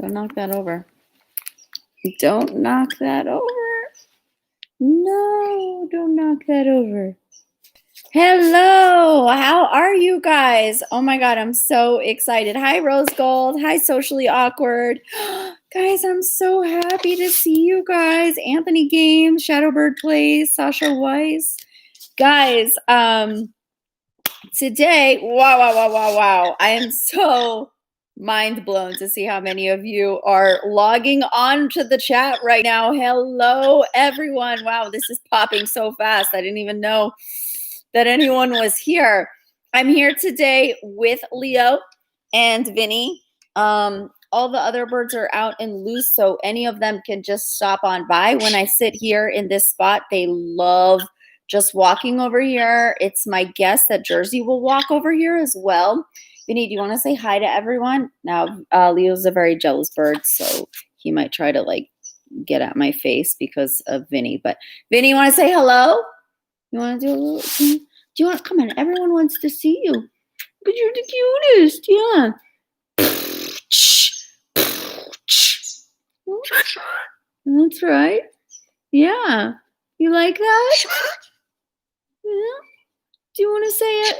Don't knock that over. Don't knock that over. No, don't knock that over. Hello, how are you guys? Oh my God, I'm so excited. Hi, Rose Gold. Hi, Socially Awkward. Guys, I'm so happy to see you guys. Anthony Games, Shadowbird Plays, Sasha Weiss. Guys, today, wow. I am so mind blown to see how many of you are logging on to the chat right now. Hello, everyone. Wow, this is popping so fast. I didn't even know that anyone was here. I'm here today with Leo and Vinny. All the other birds are out and loose, so any of them can just stop on by. When I sit here in this spot, they love just walking over here. It's my guess that Jersey will walk over here as well. Vinny, do you want to say hi to everyone? Now, Leo's a very jealous bird, so he might try to like get at my face because of Vinny. But Vinny, you want to say hello? You want to do a little? Do you want? Come on, everyone wants to see you. But you're the cutest, yeah. That's right. Yeah. You like that? Yeah. Do you want to say it?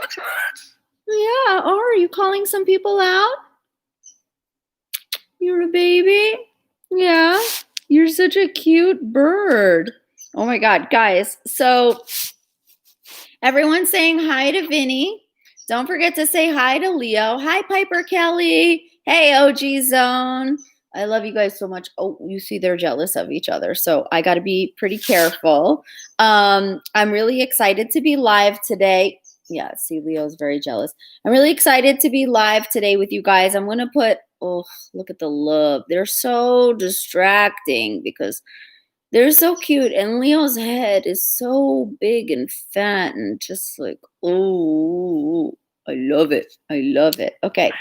Yeah. Oh, are you calling some people out? You're a baby? Yeah. You're such a cute bird. Oh my God, guys. So everyone's saying hi to Vinny. Don't forget to say hi to Leo. Hi, Piper Kelly. Hey, OG Zone. I love you guys so much. Oh, you see they're jealous of each other, so I got to be pretty careful. I'm really excited to be live today. Yeah, see, Leo's very jealous. I'm really excited to be live today with you guys. I'm going to put, oh, look at the love. They're so distracting because they're so cute, and Leo's head is so big and fat and just like, oh, I love it. I love it. Okay.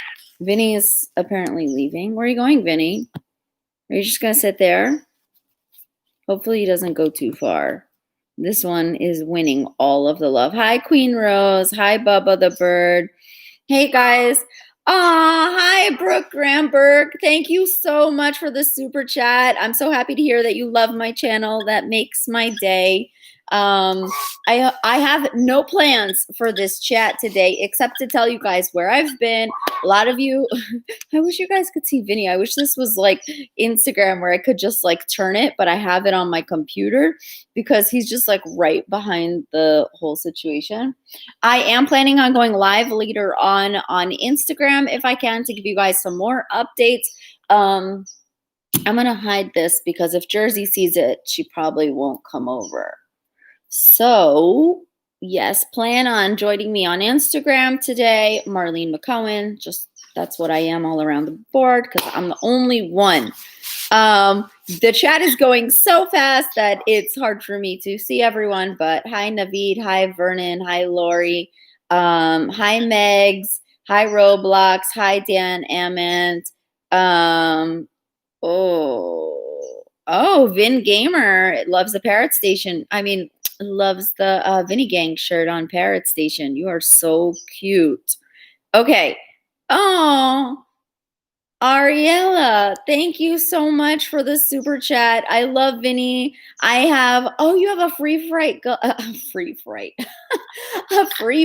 Vinny is apparently leaving. Where are you going, Vinny? Are you just going to sit there? Hopefully he doesn't go too far. This one is winning all of the love. Hi, Queen Rose. Hi, Bubba the bird. Hey, guys. Hi, Brooke Gramberg. Thank you so much for the super chat. I'm so happy to hear that you love my channel. That makes my day. I have no plans for this chat today except to tell you guys where I've been. A lot of you, I wish you guys could see Vinny. I wish this was like Instagram where I could just like turn it, but I have it on my computer because he's just like right behind the whole situation. I am planning on going live later on Instagram if I can to give you guys some more updates. I'm going to hide this because if Jersey sees it, she probably won't come over. So, yes, plan on joining me on Instagram today. Marlene McCowan, just that's what I am all around the board because I'm the only one. The chat is going so fast that it's hard for me to see everyone, but hi, Naveed. Hi, Vernon. Hi, Lori. Hi, Megs. Hi, Roblox. Hi, Dan Ament. Vin Gamer loves the Parrot Station. I mean, loves the Vinny Gang shirt on Parrot Station. You are so cute. Okay. Oh, Ariella, thank you so much for the super chat. I love Vinny. I have, you have a free flight, a free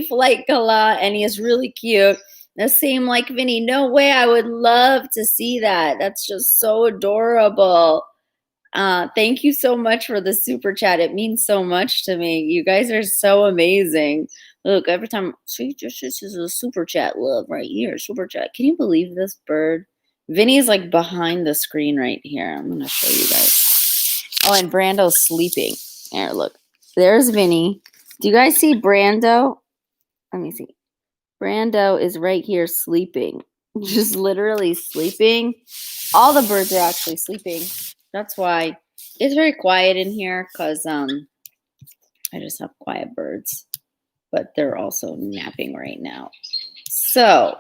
flight Galah, and he is really cute. The same like Vinny. No way. I would love to see that. That's just so adorable. Thank you so much for the super chat. It means so much to me. You guys are so amazing. Look, every time, see, this is a super chat love right here. Super chat. Can you believe this bird? Vinny's like behind the screen right here. I'm going to show you guys. Oh, and Brando's sleeping. There, look. There's Vinny. Do you guys see Brando? Let me see. Brando is right here sleeping. Just literally sleeping. All the birds are actually sleeping. That's why it's very quiet in here because I just have quiet birds, but they're also napping right now. So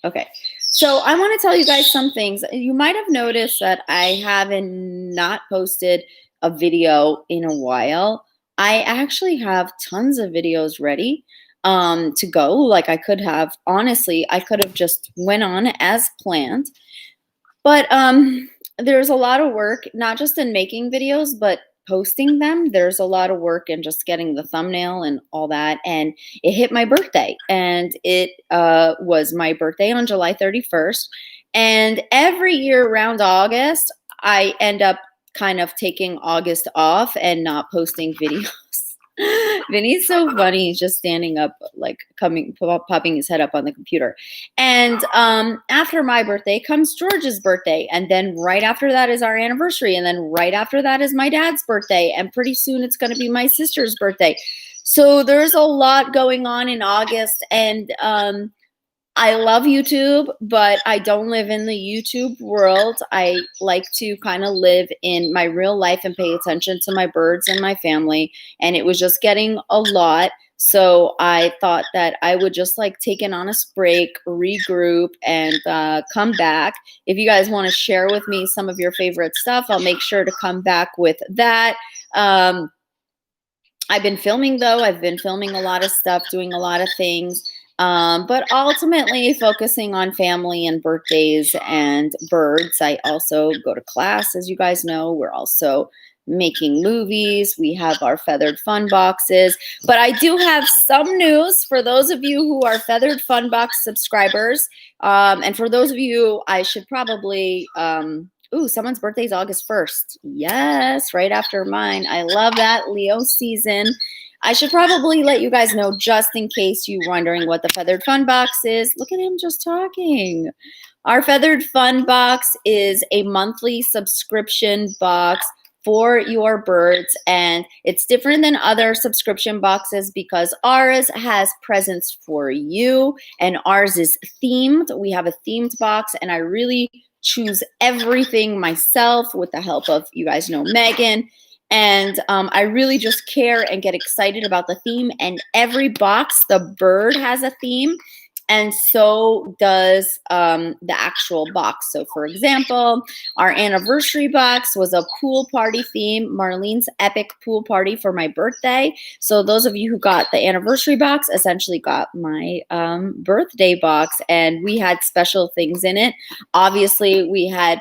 okay. So I want to tell you guys some things. You might have noticed that I haven't not posted a video in a while. I actually have tons of videos ready to go. Like I could have, honestly, I could have just went on as planned. But there's a lot of work, not just in making videos, but posting them. There's a lot of work in just getting the thumbnail and all that. And it hit my birthday, and it was my birthday on July 31st. And every year around August, I end up kind of taking August off and not posting videos. Vinny's so funny. He's just standing up, like popping his head up on the computer. And after my birthday comes George's birthday. And then right after that is our anniversary. And then right after that is my dad's birthday. And pretty soon it's going to be my sister's birthday. So there's a lot going on in August. And I love YouTube, but I don't live in the YouTube world. I like to kind of live in my real life and pay attention to my birds and my family. And it was just getting a lot. So I thought that I would just like take an honest break, regroup, and come back. If you guys want to share with me some of your favorite stuff, I'll make sure to come back with that. I've been filming though. I've been filming a lot of stuff, doing a lot of things. But ultimately focusing on family and birthdays and birds. I also go to class, as you guys know. We're also making movies. We have our feathered fun boxes. But I do have some news for those of you who are feathered fun box subscribers. And for those of you, I should probably, ooh, someone's birthday is August 1st. Yes, right after mine. I love that, Leo season. I should probably let you guys know, just in case you're wondering what the Feathered Fun Box is. Look at him just talking. Our Feathered Fun Box is a monthly subscription box for your birds, and it's different than other subscription boxes because ours has presents for you, and ours is themed. We have a themed box, and I really choose everything myself with the help of, you guys know, Megan. And I really just care and get excited about the theme. And every box, the bird has a theme. And so does the actual box. So for example, our anniversary box was a pool party theme, Marlene's epic pool party for my birthday. So those of you who got the anniversary box essentially got my birthday box. And we had special things in it. Obviously, we had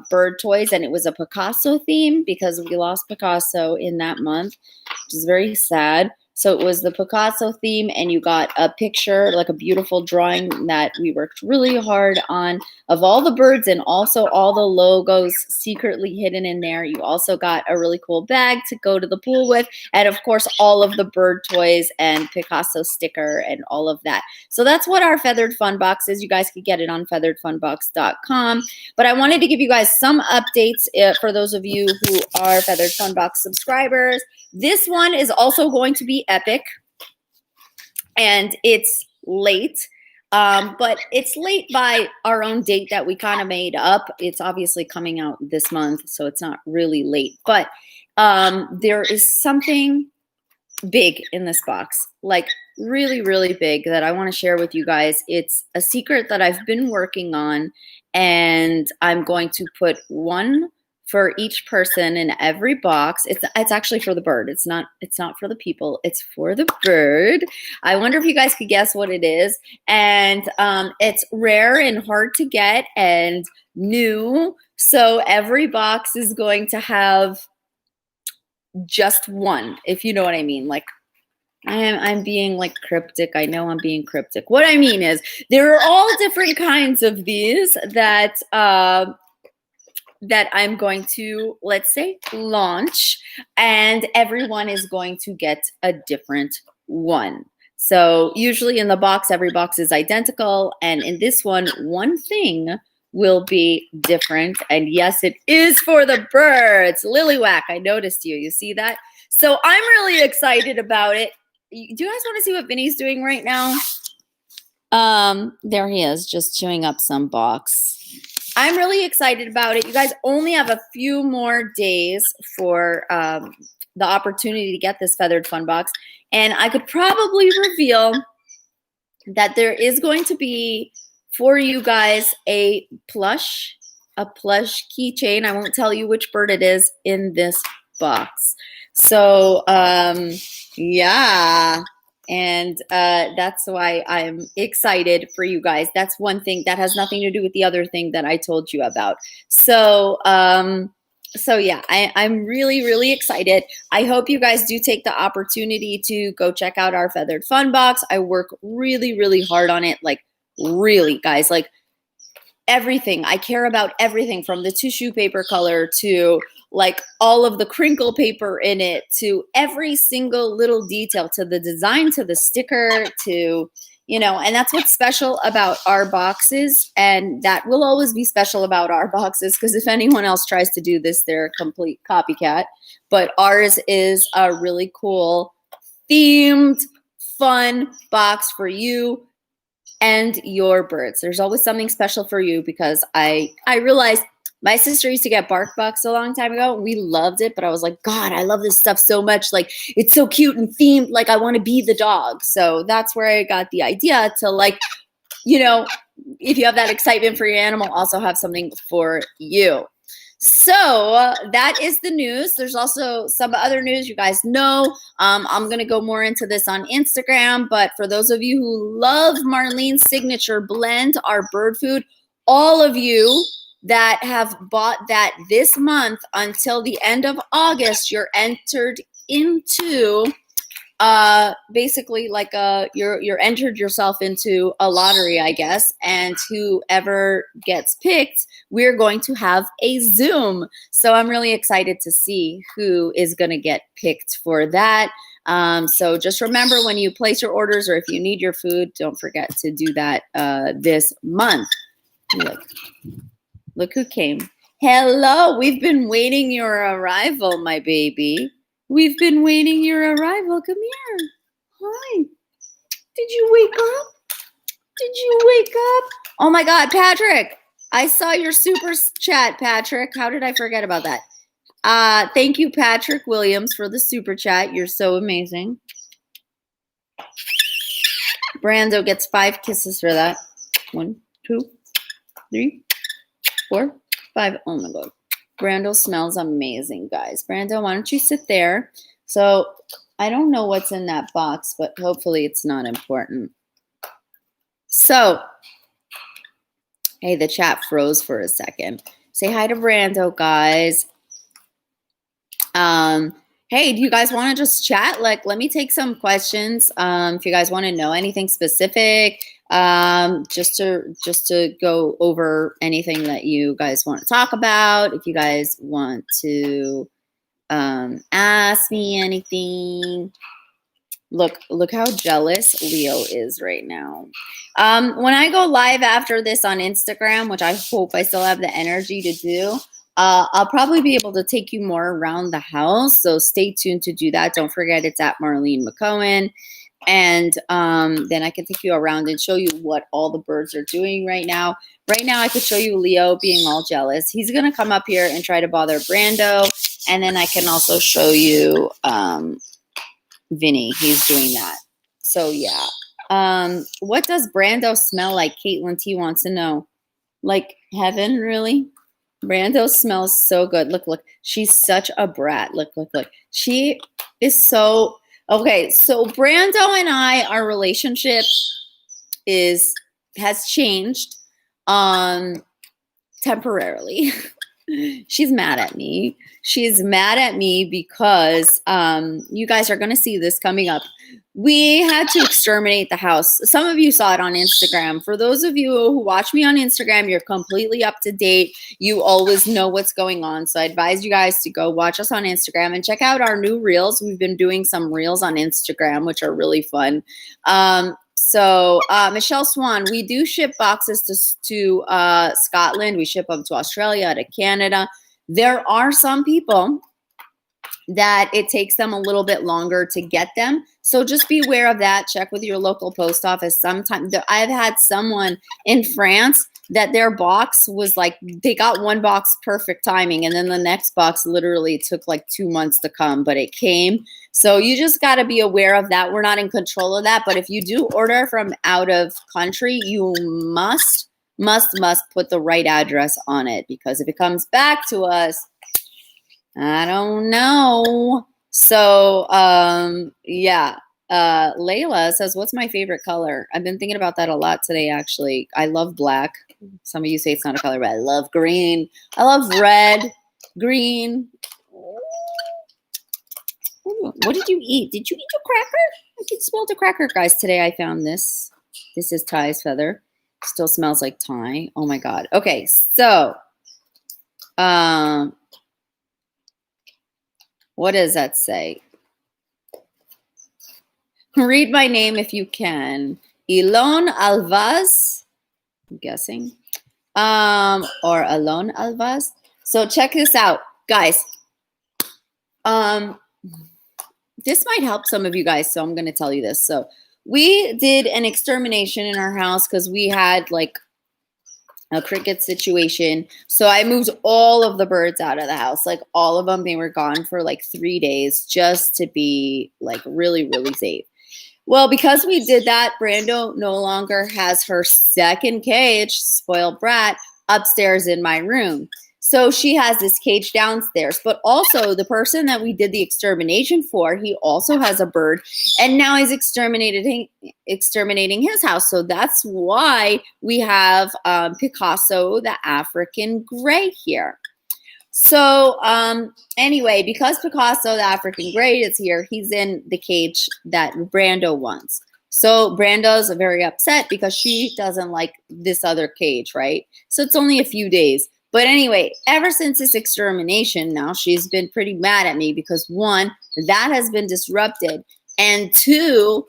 bird toys, and it was a Picasso theme because we lost Picasso in that month, which is very sad. So it was the Picasso theme, and you got a picture, like a beautiful drawing that we worked really hard on of all the birds and also all the logos secretly hidden in there. You also got a really cool bag to go to the pool with, and of course, all of the bird toys and Picasso sticker and all of that. So that's what our Feathered Fun Box is. You guys could get it on featheredfunbox.com. But I wanted to give you guys some updates for those of you who are Feathered Fun Box subscribers. This one is also going to be epic, and it's late, but it's late by our own date that we kind of made up. It's obviously coming out this month, so it's not really late, but there is something big in this box, like really, really big, that I want to share with you guys. It's a secret that I've been working on, and I'm going to put one for each person in every box. It's actually for the bird. It's not for the people. It's for the bird. I wonder if you guys could guess what it is. And it's rare and hard to get and new. So every box is going to have just one, if you know what I mean. Like, I'm being like cryptic. I know I'm being cryptic. What I mean is there are all different kinds of these that that I'm going to, let's say, launch, and everyone is going to get a different one. So usually in the box, every box is identical, and in this one, one thing will be different. And yes, it is for the birds. Lilywhack, I noticed you. You see that? So I'm really excited about it. Do you guys want to see what Vinny's doing right now? There he is, just chewing up some box. I'm really excited about it. You guys only have a few more days for the opportunity to get this Feathered Fun Box. And I could probably reveal that there is going to be, for you guys, a plush keychain. I won't tell you which bird it is in this box. So, yeah. And that's why I'm excited for you guys. That's one thing that has nothing to do with the other thing that I told you about. So, so yeah, I'm really, really excited. I hope you guys do take the opportunity to go check out our Feathered Fun box. I work really, really hard on it. Like, really, guys, like everything. I care about everything from the tissue paper color to like all of the crinkle paper in it, to every single little detail, to the design, to the sticker, to, you know, and that's what's special about our boxes. And that will always be special about our boxes, because if anyone else tries to do this, they're a complete copycat. But ours is a really cool, themed, fun box for you and your birds. There's always something special for you, because I realized my sister used to get bark box a long time ago. We loved it, but I was like, God, I love this stuff so much. Like, it's so cute and themed. Like, I want to be the dog. So that's where I got the idea to, like, you know, if you have that excitement for your animal, also have something for you. So that is the news. There's also some other news you guys know. I'm going to go more into this on Instagram, but for those of you who love Marlene's signature blend, our bird food, all of you that have bought that this month until the end of August, you're entered into basically like you're entered yourself into a lottery, I guess, and whoever gets picked, we're going to have a Zoom. So I'm really excited to see who is going to get picked for that. So just remember, when you place your orders, or if you need your food, don't forget to do that this month. Look who came. Hello, we've been waiting your arrival, my baby. We've been waiting your arrival. Come here. Hi. Did you wake up? Did you wake up? Oh my God, Patrick. I saw your super chat, Patrick. How did I forget about that? Thank you, Patrick Williams, for the super chat. You're so amazing. Brando gets 5 kisses for that. 1, 2, 3, 4, 5. Oh my God. Brando smells amazing, guys. Brando, why don't you sit there? So I don't know what's in that box, but hopefully it's not important. So, hey, the chat froze for a second. Say hi to Brando, guys. Hey, do you guys want to just chat? Like, let me take some questions. If you guys want to know anything specific, just to go over anything that you guys want to talk about. If you guys want to ask me anything. Look how jealous Leo is right now. When I go live after this on Instagram, which I hope I still have the energy to do, I'll probably be able to take you more around the house. So stay tuned to do that. Don't forget, it's at Marlene McCohen. And then I can take you around and show you what all the birds are doing right now. Right now, I could show you Leo being all jealous. He's going to come up here and try to bother Brando. And then I can also show you Vinny. He's doing that. So, yeah. What does Brando smell like? Caitlin T wants to know. Like heaven, really? Brando smells so good. Look. She's such a brat. Look. She is so... Okay, so Brando and I, our relationship has changed temporarily. She's mad at me. She's mad at me because you guys are going to see this coming up. We had to exterminate the house. Some of you saw it on Instagram. For those of you who watch me on Instagram, you're completely up to date. You always know what's going on. So I advise you guys to go watch us on Instagram and check out our new reels. We've been doing some reels on Instagram, which are really fun. So Michelle Swan, we do ship boxes to Scotland. We ship them to Australia, to Canada. There are some people that it takes them a little bit longer to get them. So just be aware of that. Check with your local post office. Sometimes I've had someone in France that their box was like, they got one box perfect timing, and then the next box literally took like 2 months to come, but it came. So you just got to be aware of that. We're not in control of that. But if you do order from out of country, you must put the right address on it, because if it comes back to us, I don't know. So, yeah. Layla says, what's my favorite color? I've been thinking about that a lot today, actually. I love black. Some of you say it's not a color, but I love green. I love red, green. Ooh, what did you eat? Did you eat a cracker? I could smell the cracker, guys. Today I found this. This is Ty's feather. Still smells like Ty. Oh my God. Okay, so what does that say? Read my name if you can. Ilon Alvaz, I'm guessing. Or Alon Alvaz. So check this out, guys. This might help some of you guys, so I'm going to tell you this. So we did an extermination in our house because we had like a cricket situation. So I moved all of the birds out of the house, like all of them. They were gone for like 3 days just to be like really, really safe. Well, because we did that, Brando no longer has her second cage, spoiled brat, upstairs in my room. So she has this cage downstairs, but also the person that we did the extermination for, he also has a bird, and now he's exterminating his house. So that's why we have Picasso, the African gray here. So anyway, because Picasso, the African gray, is here, he's in the cage that Brando wants. So Brando's very upset because she doesn't like this other cage, right? So it's only a few days. But anyway, ever since this extermination, now she's been pretty mad at me because one, that has been disrupted, and two,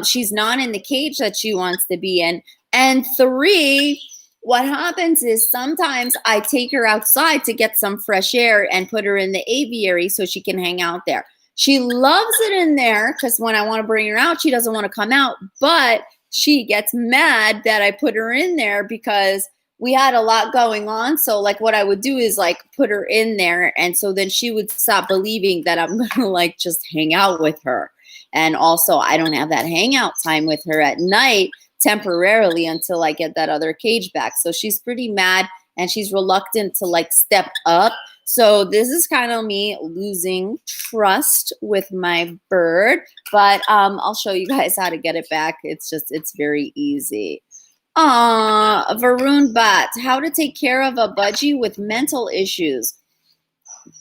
she's not in the cage that she wants to be in, and three, what happens is sometimes I take her outside to get some fresh air and put her in the aviary so she can hang out there. She loves it in there because when I want to bring her out, she doesn't want to come out, but she gets mad that I put her in there because we had a lot going on. So like what I would do is like put her in there. And so then she would stop believing that I'm going to like just hang out with her. And also I don't have that hangout time with her at night temporarily until I get that other cage back. So she's pretty mad and she's reluctant to like step up. So this is kind of me losing trust with my bird, but I'll show you guys how to get it back. It's very easy. Varun Bat, how to take care of a budgie with mental issues.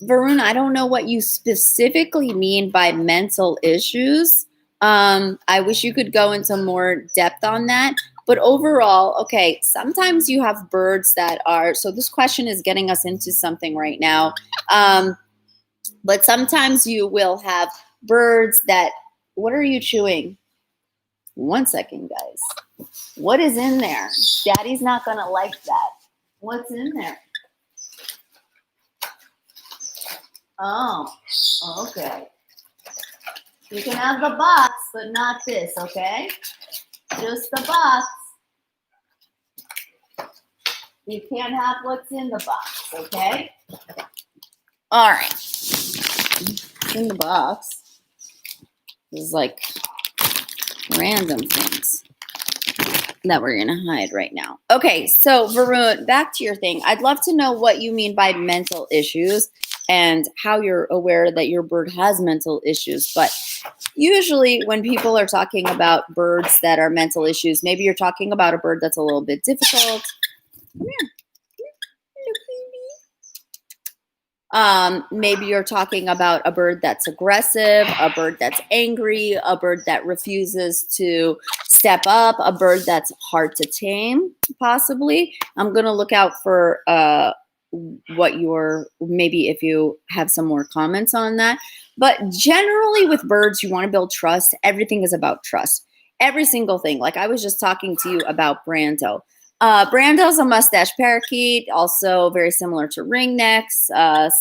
Varun, I don't know what you specifically mean by mental issues. I wish you could go into more depth on that. But overall, okay, sometimes you have birds that are, so this question is getting us into something right now. But sometimes you will have birds that, what are you chewing? 1 second, guys. What is in there? Daddy's not going to like that. What's in there? Oh, okay. You can have the box, but not this, okay? Just the box. You can't have what's in the box, okay? All right. What's in the box is like random things that we're going to hide right now. Okay, so Varun, back to your thing. I'd love to know what you mean by mental issues and how you're aware that your bird has mental issues. But usually when people are talking about birds that are mental issues, maybe you're talking about a bird that's a little bit difficult. Come here. Maybe you're talking about a bird that's aggressive, a bird that's angry, a bird that refuses to step up, a bird that's hard to tame, possibly. I'm going to look out for what your, maybe if you have some more comments on that. But generally with birds, you want to build trust. Everything is about trust. Every single thing. Like I was just talking to you about Brando. Brando's a mustache parakeet, also very similar to ringnecks,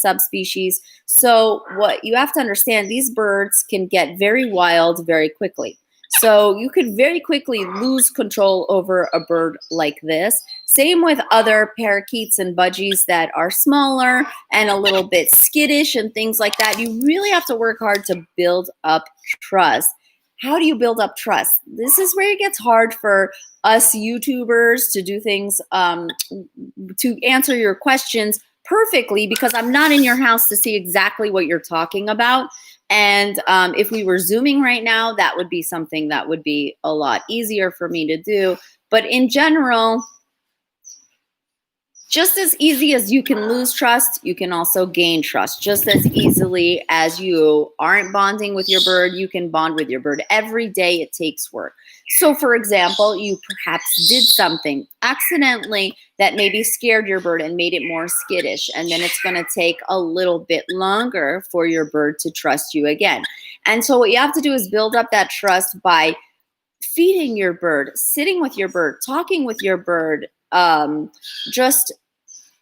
subspecies. So what you have to understand, these birds can get very wild very quickly. So you could very quickly lose control over a bird like this. Same with other parakeets and budgies that are smaller and a little bit skittish and things like that. You really have to work hard to build up trust. How do you build up trust? This is where it gets hard for us YouTubers to do things, to answer your questions perfectly, because I'm not in your house to see exactly what you're talking about. And if we were Zooming right now, that would be something that would be a lot easier for me to do. But in general, just as easy as you can lose trust, you can also gain trust. Just as easily as you aren't bonding with your bird, you can bond with your bird. Every day it takes work. So for example, you perhaps did something accidentally that maybe scared your bird and made it more skittish. And then it's going to take a little bit longer for your bird to trust you again. And so what you have to do is build up that trust by feeding your bird, sitting with your bird, talking with your bird,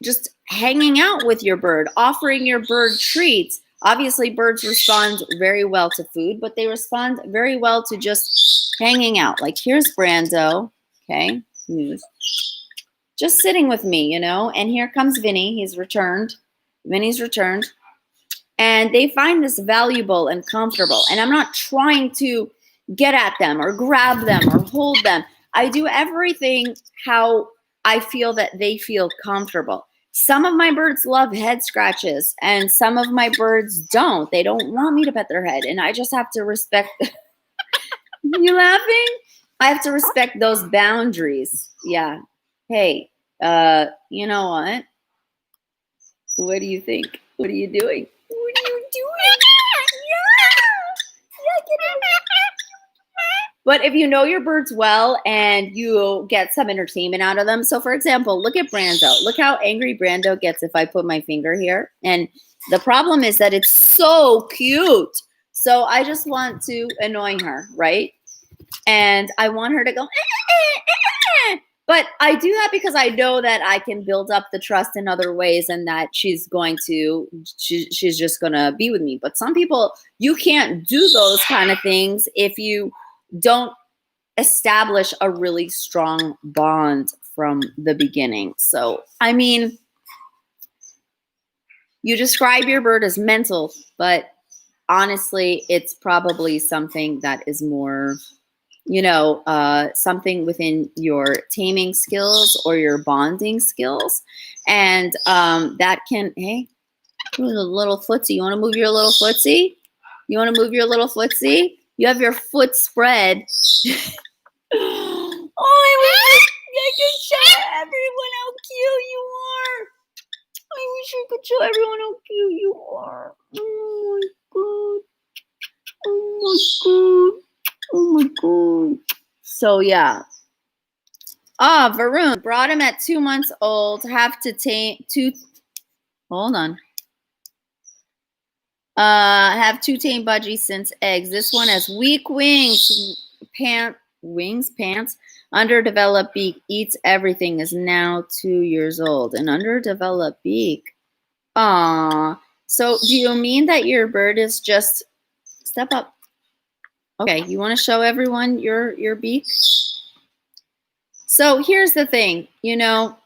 just hanging out with your bird, offering your bird treats. Obviously, birds respond very well to food, but they respond very well to just hanging out. Like here's Brando, okay, just sitting with me, you know, and here comes Vinny. He's returned. Vinny's returned. And they find this valuable and comfortable. And I'm not trying to get at them or grab them or hold them. I do everything how I feel that they feel comfortable. Some of my birds love head scratches and some of my birds don't. They don't want me to pet their head. And I just have to respect. You laughing? I have to respect those boundaries. Yeah. Hey, you know what? What do you think? What are you doing? What are you doing? Yeah, get out. But if you know your birds well and you get some entertainment out of them. So for example, look at Brando. Look how angry Brando gets if I put my finger here. And the problem is that it's so cute. So I just want to annoy her, right? And I want her to go, but I do that because I know that I can build up the trust in other ways and that she's just going to be with me. But some people, you can't do those kind of things if you don't establish a really strong bond from the beginning. So, I mean, you describe your bird as mental, but honestly, it's probably something that is more, you know, something within your taming skills or your bonding skills. And that can, hey, a little footsie. You want to move your little footsie? You want to move your little footsie? You have your foot spread. Oh, I wish I could show everyone how cute you are. I wish I could show everyone how cute you are. Oh my god. Oh my god. Oh my god. So yeah. Ah, Varun brought him at 2 months old. Have to tame hold on. Have two tame budgies since eggs. This one has weak wings, pants, underdeveloped beak, eats everything, is now 2 years old. An underdeveloped beak. Aw. So do you mean that your bird is just, step up. Okay, you want to show everyone your beak? So here's the thing, you know,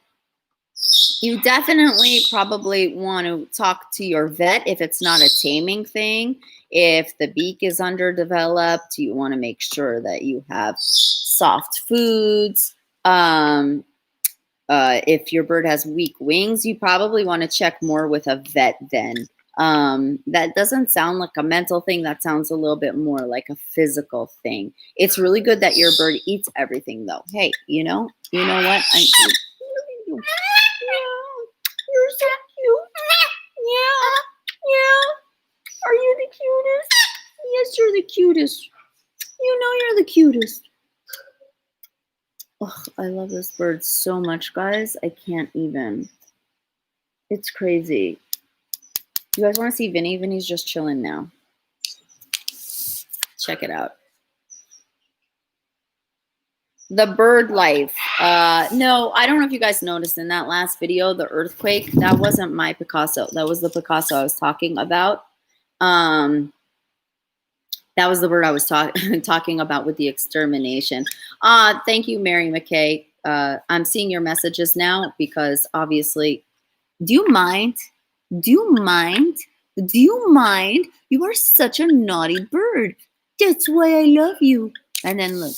you definitely probably want to talk to your vet if it's not a taming thing. If the beak is underdeveloped, you want to make sure that you have soft foods. If your bird has weak wings, you probably want to check more with a vet then. That doesn't sound like a mental thing. That sounds a little bit more like a physical thing. It's really good that your bird eats everything though. Hey, you know what? You're so cute. Yeah. Are you the cutest? Yes, you're the cutest. You know you're the cutest. Oh, I love this bird so much, guys. I can't even. It's crazy. You guys want to see Vinny? Vinny's just chilling now. Check it out. The bird life. No, I don't know if you guys noticed in that last video, the earthquake, that wasn't my Picasso. That was the Picasso I was talking about. That was the bird I was talking about with the extermination. Thank you, Mary McKay. I'm seeing your messages now because obviously, do you mind? Do you mind? Do you mind? You are such a naughty bird. That's why I love you. And then look.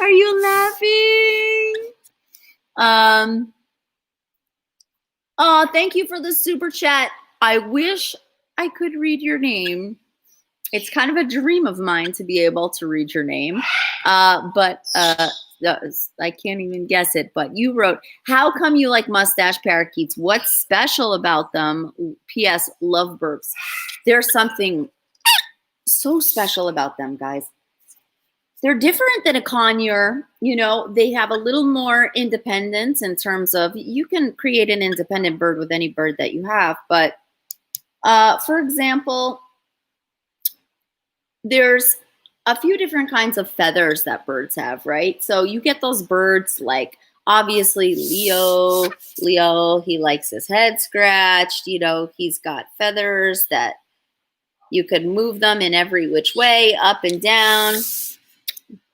Are you laughing? Oh, thank you for the super chat. I wish I could read your name. It's kind of a dream of mine to be able to read your name. But I can't even guess it. But you wrote, how come you like mustache parakeets? What's special about them? P.S. Lovebirds. There's something so special about them, guys. They're different than a conure. You know, they have a little more independence in terms of, you can create an independent bird with any bird that you have. But for example, there's a few different kinds of feathers that birds have, right? So you get those birds like, obviously, Leo, he likes his head scratched. You know, he's got feathers that you could move them in every which way, up and down.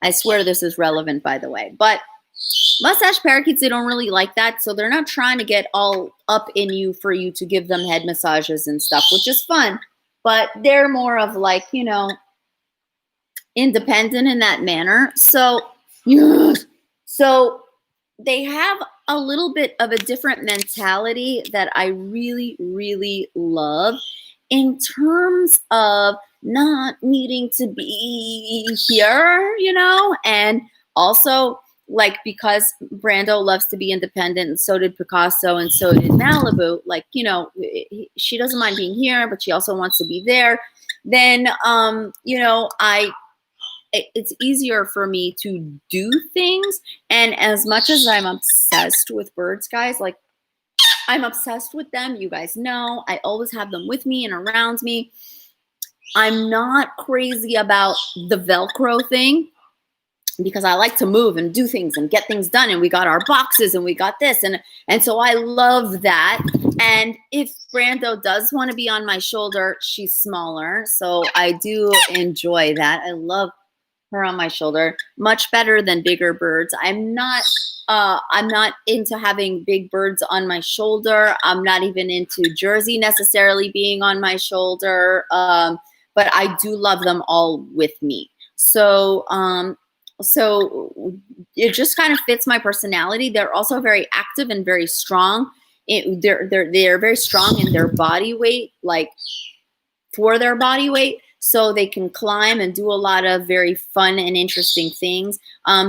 I swear this is relevant, by the way. But mustache parakeets, they don't really like that. So they're not trying to get all up in you for you to give them head massages and stuff, which is fun. But they're more of like, you know, independent in that manner. So they have a little bit of a different mentality that I really, really love in terms of not needing to be here, you know, and also like, because Brando loves to be independent, and so did Picasso, and so did Malibu, like, you know, she doesn't mind being here, but she also wants to be there. Then, you know, it's easier for me to do things. And as much as I'm obsessed with birds, guys, like, I'm obsessed with them. You guys know, I always have them with me and around me. I'm not crazy about the Velcro thing because I like to move and do things and get things done. And we got our boxes and we got this. And so I love that. And if Brando does want to be on my shoulder, she's smaller. So I do enjoy that. I love her on my shoulder much better than bigger birds. I'm not into having big birds on my shoulder. I'm not even into Jersey necessarily being on my shoulder. But I do love them all with me. So it just kind of fits my personality. They're also very active and very strong. They're very strong in their body weight, like for their body weight. So they can climb and do a lot of very fun and interesting things.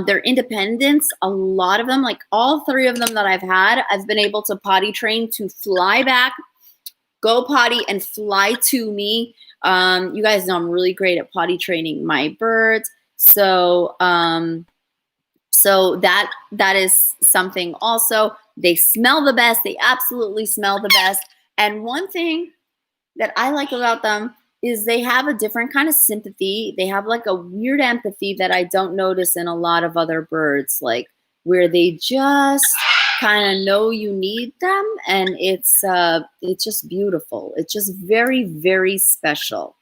Their independence, a lot of them, like all three of them that I've had, I've been able to potty train to fly back, go potty, and fly to me. You guys know I'm really great at potty training my birds. So that is something also. They smell the best. They absolutely smell the best. And one thing that I like about them is they have a different kind of sympathy. They have like a weird empathy that I don't notice in a lot of other birds, like where they just kind of know you need them. And it's just beautiful. It's just very, very special.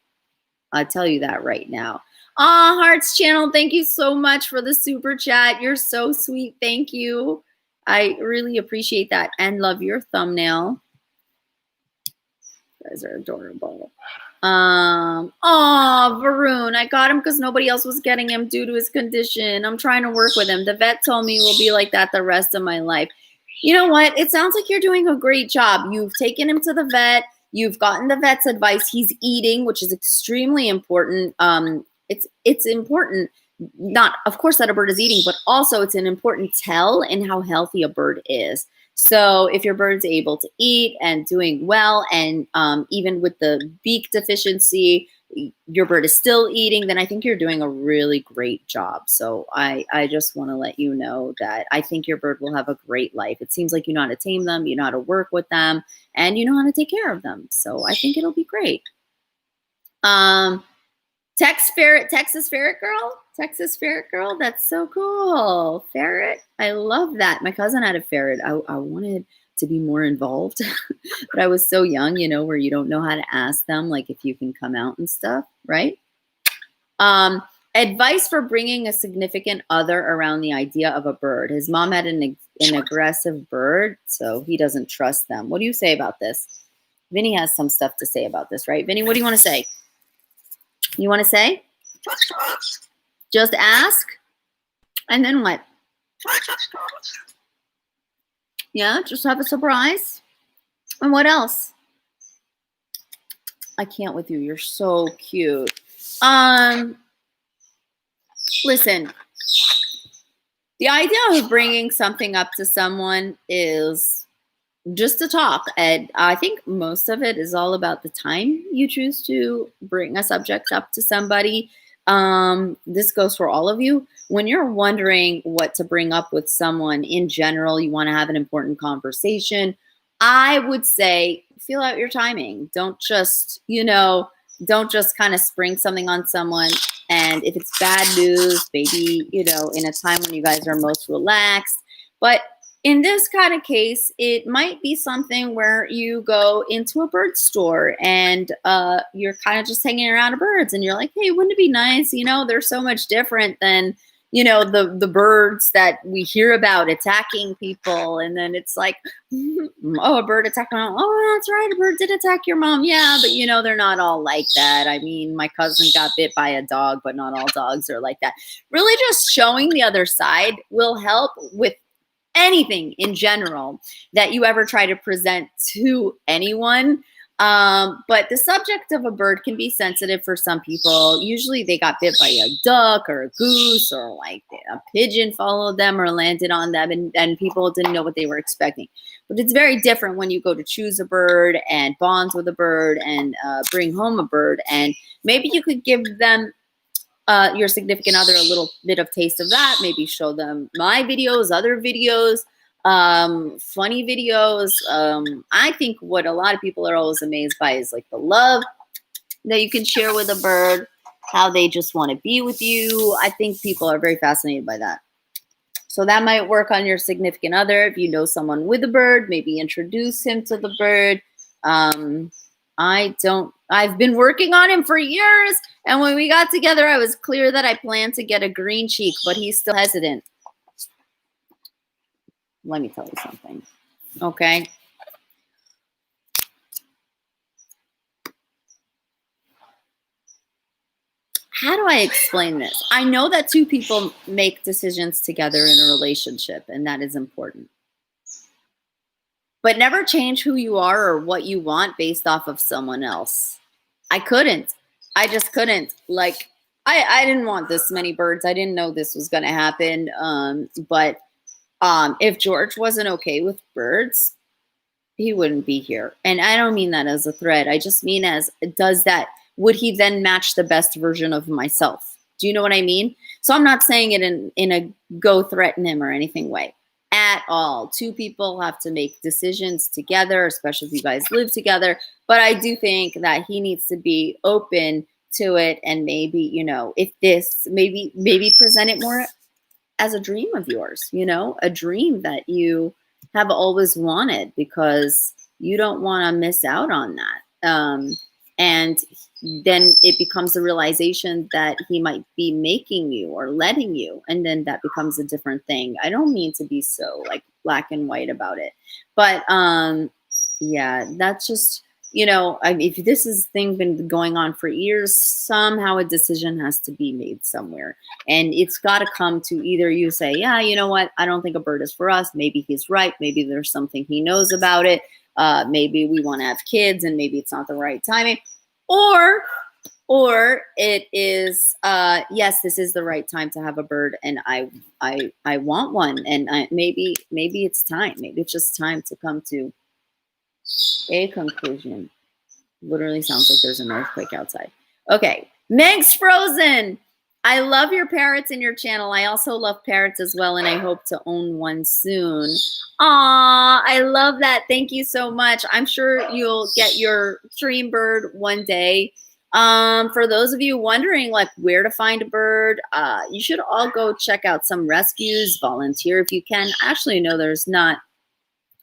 I'll tell you that right now. Hearts Channel, thank you so much for the super chat. You're so sweet. Thank you. I really appreciate that and love your thumbnail. You guys are adorable. Varun, I got him because nobody else was getting him due to his condition. I'm trying to work with him. The vet told me we'll be like that the rest of my life. You know what? It sounds like you're doing a great job. You've taken him to the vet. You've gotten the vet's advice. He's eating, which is extremely important. It's important, not of course that a bird is eating, but also it's an important tell in how healthy a bird is. So if your bird's able to eat and doing well, and even with the beak deficiency, your bird is still eating, then I think you're doing a really great job. So I just want to let you know that I think your bird will have a great life. It seems like you know how to tame them, you know how to work with them, and you know how to take care of them. So I think it'll be great. Texas Ferret Girl. That's so cool. Ferret. I love that. My cousin had a ferret. I wanted to be more involved, but I was so young, you know, where you don't know how to ask them, like if you can come out and stuff, right? Advice for bringing a significant other around the idea of a bird. His mom had an aggressive bird, so he doesn't trust them. What do you say about this? Vinny has some stuff to say about this, right? Vinny, what do you want to say? You want to say? Just ask? And then what? Yeah, just have a surprise. And what else? I can't with you. You're so cute. Listen, the idea of bringing something up to someone is just to talk. And I think most of it is all about the time you choose to bring a subject up to somebody. This goes for all of you. When you're wondering what to bring up with someone in general, you want to have an important conversation, I would say feel out your timing. Don't just, don't just kind of spring something on someone. And if it's bad news, maybe, in a time when you guys are most relaxed. But in this kind of case, it might be something where you go into a bird store and you're kind of just hanging around birds and you're like, hey, wouldn't it be nice? They're so much different than, the birds that we hear about attacking people. And then it's like, oh, a bird attacked my mom. Oh, that's right. A bird did attack your mom. Yeah, but they're not all like that. I mean, my cousin got bit by a dog, but not all dogs are like that. Really just showing the other side will help with anything in general that you ever try to present to anyone. But the subject of a bird can be sensitive for some people. Usually they got bit by a duck or a goose, or like a pigeon followed them or landed on them, and people didn't know what they were expecting. But it's very different when you go to choose a bird and bond with a bird and bring home a bird. And maybe you could give them your significant other a little bit of taste of that. Maybe show them my videos, other videos, funny videos. I think what a lot of people are always amazed by is like the love that you can share with a bird, how they just want to be with you. I think people are very fascinated by that. So that might work on your significant other. If you know someone with a bird, maybe introduce him to the bird. I've been working on him for years. And when we got together, I was clear that I planned to get a green cheek, but he's still hesitant. Let me tell you something. Okay. How do I explain this? I know that two people make decisions together in a relationship, and that is important. But never change who you are or what you want based off of someone else. I couldn't. I just couldn't. Like, I didn't want this many birds. I didn't know this was going to happen. But if George wasn't okay with birds, he wouldn't be here. And I don't mean that as a threat. I just mean as, would he then match the best version of myself? Do you know what I mean? So I'm not saying it in a go threaten him or anything way at all. Two people have to make decisions together, especially if you guys live together. But I do think that he needs to be open to it, and maybe, if this, maybe present it more as a dream of yours, a dream that you have always wanted, because you don't want to miss out on that. And then it becomes a realization that he might be making you or letting you, and then that becomes a different thing. I don't mean to be so like black and white about it, but yeah, that's just, if this thing been going on for years, somehow a decision has to be made somewhere, and it's got to come to either you say, yeah, you know what, I don't think a bird is for us. Maybe he's right. Maybe there's something he knows about it. Maybe we want to have kids, and maybe it's not the right timing. Or it is, yes, this is the right time to have a bird, and I want one, and maybe it's time. Maybe it's just time to come to a conclusion. Literally sounds like there's an earthquake outside. Okay, Meg's Frozen. I love your parrots in your channel. I also love parrots as well, and I hope to own one soon. Aw, I love that. Thank you so much. I'm sure you'll get your dream bird one day. For those of you wondering like where to find a bird, you should all go check out some rescues, volunteer if you can. Actually, no, there's not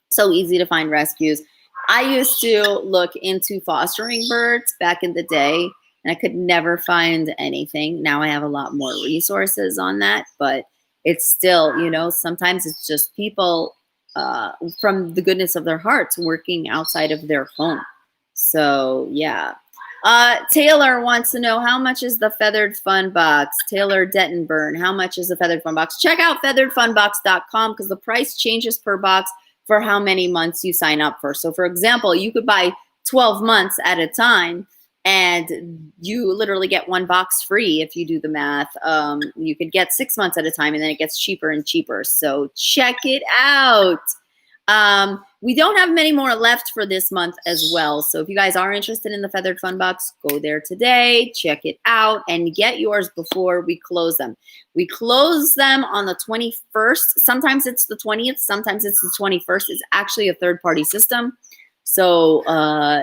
so easy to find rescues. I used to look into fostering birds back in the day, and I could never find anything. Now I have a lot more resources on that, but it's still, sometimes it's just people from the goodness of their hearts working outside of their home. So yeah. Taylor wants to know, how much is the Feathered Fun Box? Taylor Dettenburn, how much is the Feathered Fun Box? Check out featheredfunbox.com, because the price changes per box for how many months you sign up for. So for example, you could buy 12 months at a time, And you literally get 1 box free if you do the math. You could get 6 months at a time, and then it gets cheaper and cheaper. So check it out. We don't have many more left for this month as well. So if you guys are interested in the Feathered Fun Box, go there today, check it out, and get yours before we close them. We close them on the 21st. Sometimes it's the 20th. Sometimes it's the 21st. It's actually a third-party system. So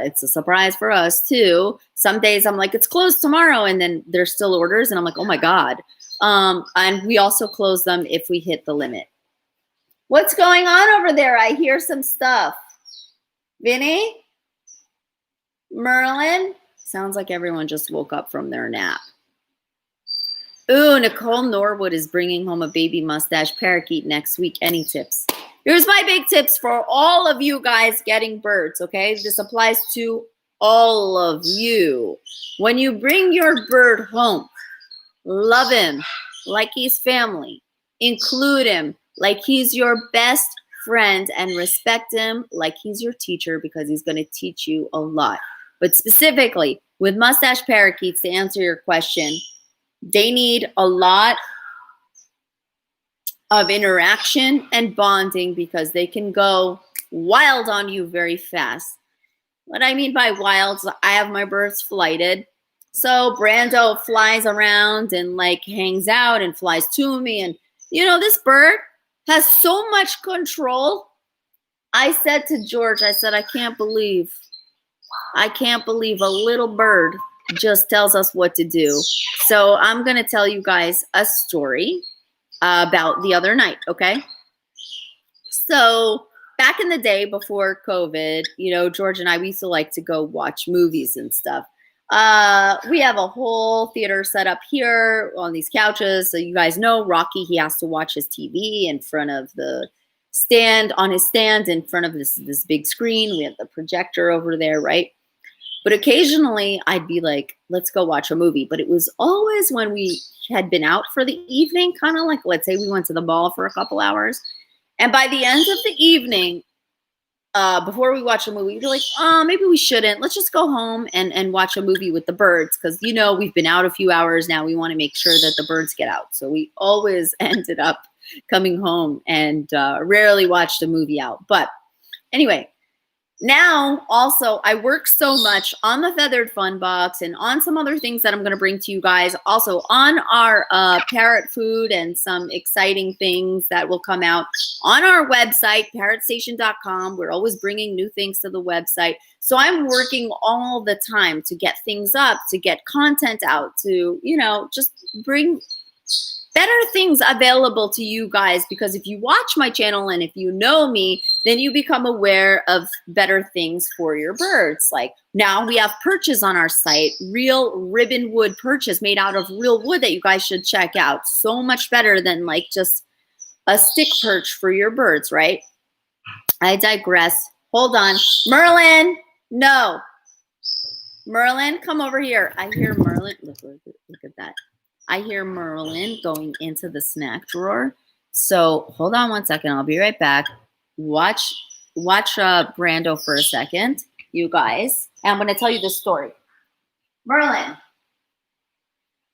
it's a surprise for us too. Some days I'm like, it's closed tomorrow, and then there's still orders, and I'm like, oh my God. And we also close them if we hit the limit. What's going on over there? I hear some stuff. Vinny? Merlin? Sounds like everyone just woke up from their nap. Ooh, Nicole Norwood is bringing home a baby mustache parakeet next week. Any tips? Here's my big tips for all of you guys getting birds, okay? This applies to all of you. When you bring your bird home, love him like he's family. Include him like he's your best friend, and respect him like he's your teacher, because he's going to teach you a lot. But specifically with mustache parakeets, to answer your question, they need a lot of interaction and bonding, because they can go wild on you very fast. What I mean by wild, I have my birds flighted. So Brando flies around and like hangs out and flies to me. And you know, this bird has so much control. I said to George, I said, I can't believe a little bird just tells us what to do. So I'm going to tell you guys a story about the other night, okay? So back in the day before COVID, you know, George and I, we used to like to go watch movies and stuff. We have a whole theater set up here on these couches. So you guys know Rocky, he has to watch his TV in front of the stand, on his stand in front of this big screen. We have the projector over there, right? But occasionally I'd be like, let's go watch a movie. But it was always when we had been out for the evening, kind of like, let's say we went to the mall for a couple hours. And by the end of the evening, before we watch a movie, we'd be like, oh, maybe we shouldn't. Let's just go home and watch a movie with the birds. Because, you know, we've been out a few hours now. We want to make sure that the birds get out. So we always ended up coming home and rarely watched a movie out. But anyway, now also I work so much on the Feathered Fun Box and on some other things that I'm going to bring to you guys. Also on our parrot food and some exciting things that will come out on our website, parrotstation.com. We're always bringing new things to the website. So I'm working all the time to get things up, to get content out, to, you know, just bring better things available to you guys, because if you watch my channel and if you know me, then you become aware of better things for your birds. Like now we have perches on our site, real ribbon wood perches made out of real wood that you guys should check out. So much better than like just a stick perch for your birds, right? I digress. Hold on. Merlin, no. Merlin, come over here. I hear Merlin. Look at that. I hear Merlin going into the snack drawer. So hold on one second. I'll be right back. Watch Brando for a second, you guys. And I'm going to tell you this story. Merlin,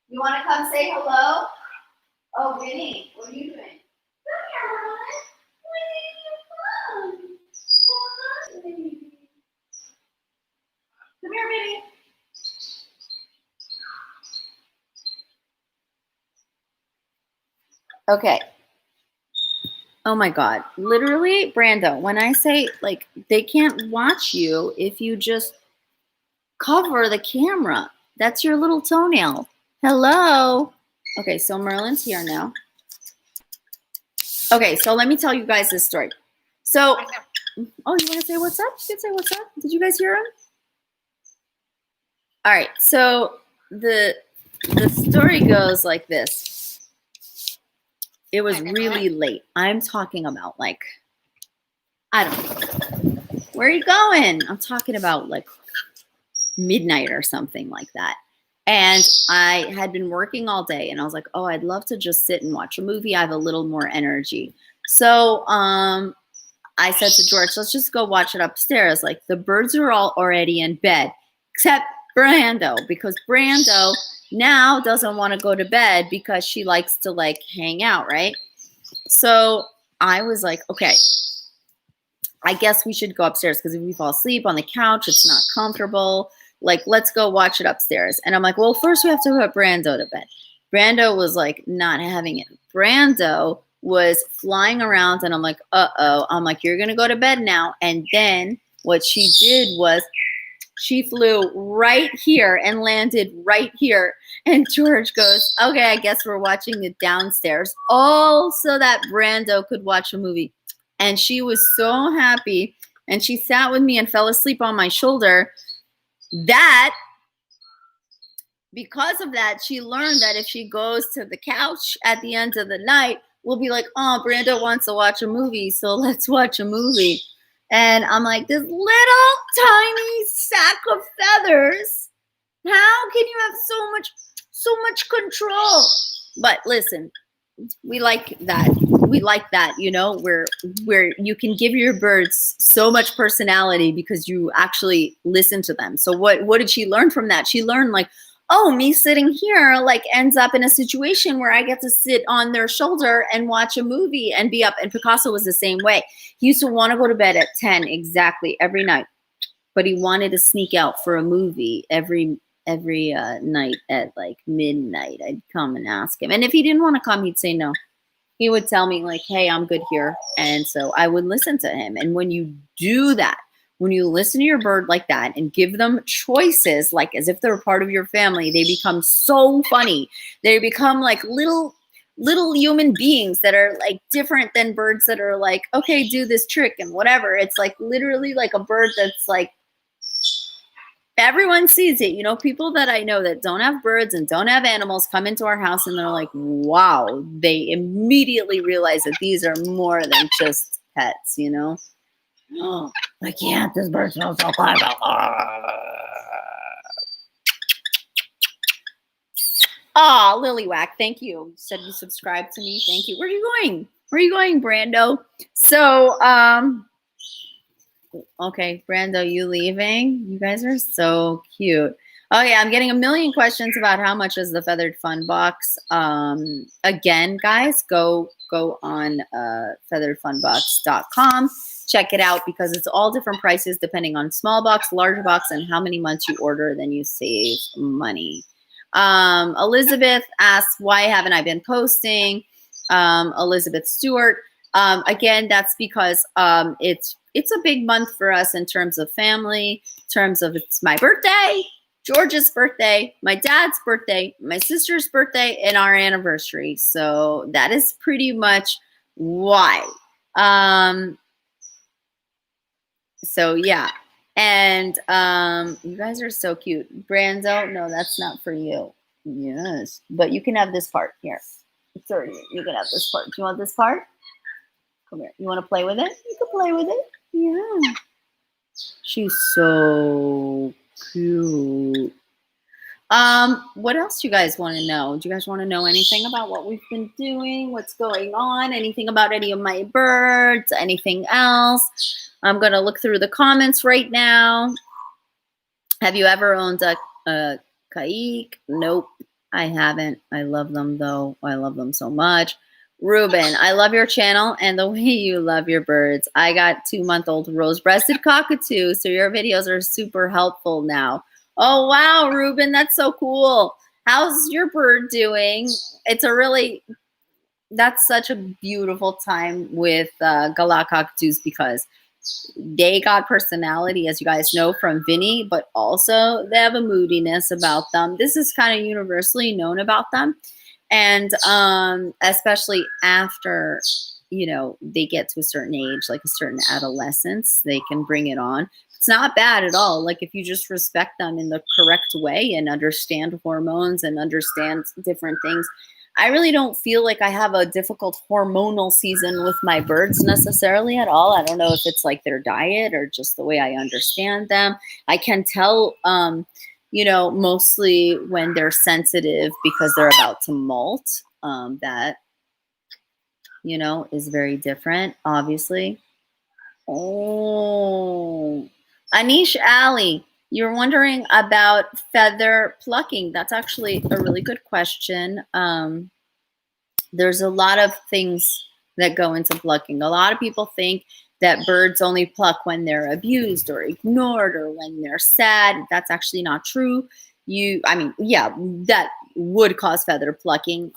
you want to come say hello? Oh, Vinny, what are you doing? Come here, Merlin. Come here, Vinny. Okay. Oh my God. Literally, Brando, when I say like they can't watch you if you just cover the camera. That's your little toenail. Hello. Okay, so Merlin's here now. Okay, so let me tell you guys this story. So, oh, you want to say what's up? You can say what's up. Did you guys hear him? All right, so the story goes like this. It was really late. I'm talking about like, I don't know. Where are you going? I'm talking about like midnight or something like that. And I had been working all day and I was like, oh, I'd love to just sit and watch a movie. I have a little more energy. So I said to George, let's just go watch it upstairs. Like the birds are all already in bed, except Brando, because Brando now doesn't want to go to bed because she likes to like hang out, right? So I was like, okay, I guess we should go upstairs because if we fall asleep on the couch, it's not comfortable. Like, let's go watch it upstairs. And I'm like, well, first we have to put Brando to bed. Brando was like not having it. Brando was flying around and I'm like, uh-oh. I'm like, you're going to go to bed now. And then what she did was she flew right here and landed right here. And George goes, okay, I guess we're watching it downstairs. All so that Brando could watch a movie. And she was so happy. And she sat with me and fell asleep on my shoulder. That, because of that, she learned that if she goes to the couch at the end of the night, we'll be like, oh, Brando wants to watch a movie, so let's watch a movie. And I'm like, this little tiny sack of feathers. How can you have so much control? But listen, we like that. We like that, you know, where you can give your birds so much personality because you actually listen to them. So what did she learn from that? She learned like, oh, me sitting here like ends up in a situation where I get to sit on their shoulder and watch a movie and be up. And Picasso was the same way. He used to want to go to bed at 10 exactly every night, but he wanted to sneak out for a movie every night at like midnight. I'd come and ask him. And if he didn't want to come, he'd say no. He would tell me like, hey, I'm good here. And so I would listen to him. And when you do that, when you listen to your bird like that and give them choices, like as if they're part of your family, they become so funny. They become like little human beings that are like different than birds that are like, okay, do this trick and whatever. It's like literally like a bird that's like, everyone sees it. You know, people that I know that don't have birds and don't have animals come into our house and they're like, wow, they immediately realize that these are more than just pets, you know? Oh, I can't. This bird smells so good. Oh, Lilywhack, thank you. You said you subscribed to me. Thank you. Where are you going? Where are you going, Brando? So, okay, Brando, you leaving? You guys are so cute. Oh yeah, I'm getting a million questions about how much is the feathered fun box. Again, guys, go on featheredfunbox.com. Check it out because it's all different prices depending on small box, large box, and how many months you order. Then you save money. Elizabeth asks, why haven't I been posting? Elizabeth Stewart. Again, that's because it's a big month for us in terms of family, in terms of it's my birthday, George's birthday, my dad's birthday, my sister's birthday, and our anniversary. So that is pretty much why. So yeah. And you guys are so cute. Brando, no, that's not for you. Yes. But you can have this part here. It's already, you can have this part. Do you want this part? Come here. You want to play with it? You can play with it. Yeah. She's so cute. What else do you guys want to know? Do you guys want to know anything about what we've been doing? What's going on? Anything about any of my birds? Anything else? I'm going to look through the comments right now. Have you ever owned a kaik? Nope, I haven't. I love them though. I love them so much. Ruben, I love your channel and the way you love your birds. I got 2-month-old rose-breasted cockatoo, so your videos are super helpful now. Oh, wow, Ruben, that's so cool. How's your bird doing? It's a really, that's such a beautiful time with Galah cockatoos because they got personality, as you guys know, from Vinny, but also they have a moodiness about them. This is kind of universally known about them. And especially after, you know, they get to a certain age, like a certain adolescence, they can bring it on. It's not bad at all. Like if you just respect them in the correct way and understand hormones and understand different things. I really don't feel like I have a difficult hormonal season with my birds necessarily at all. I don't know if it's like their diet or just the way I understand them. I can tell, you know, mostly when they're sensitive because they're about to molt, that, you know, is very different, obviously. Oh, Anish Ali, You're wondering about feather plucking. That's actually a really good question. There's a lot of things that go into plucking. A lot of people think that birds only pluck when they're abused or ignored or when they're sad. That's actually not true. I mean, yeah, that would cause feather plucking.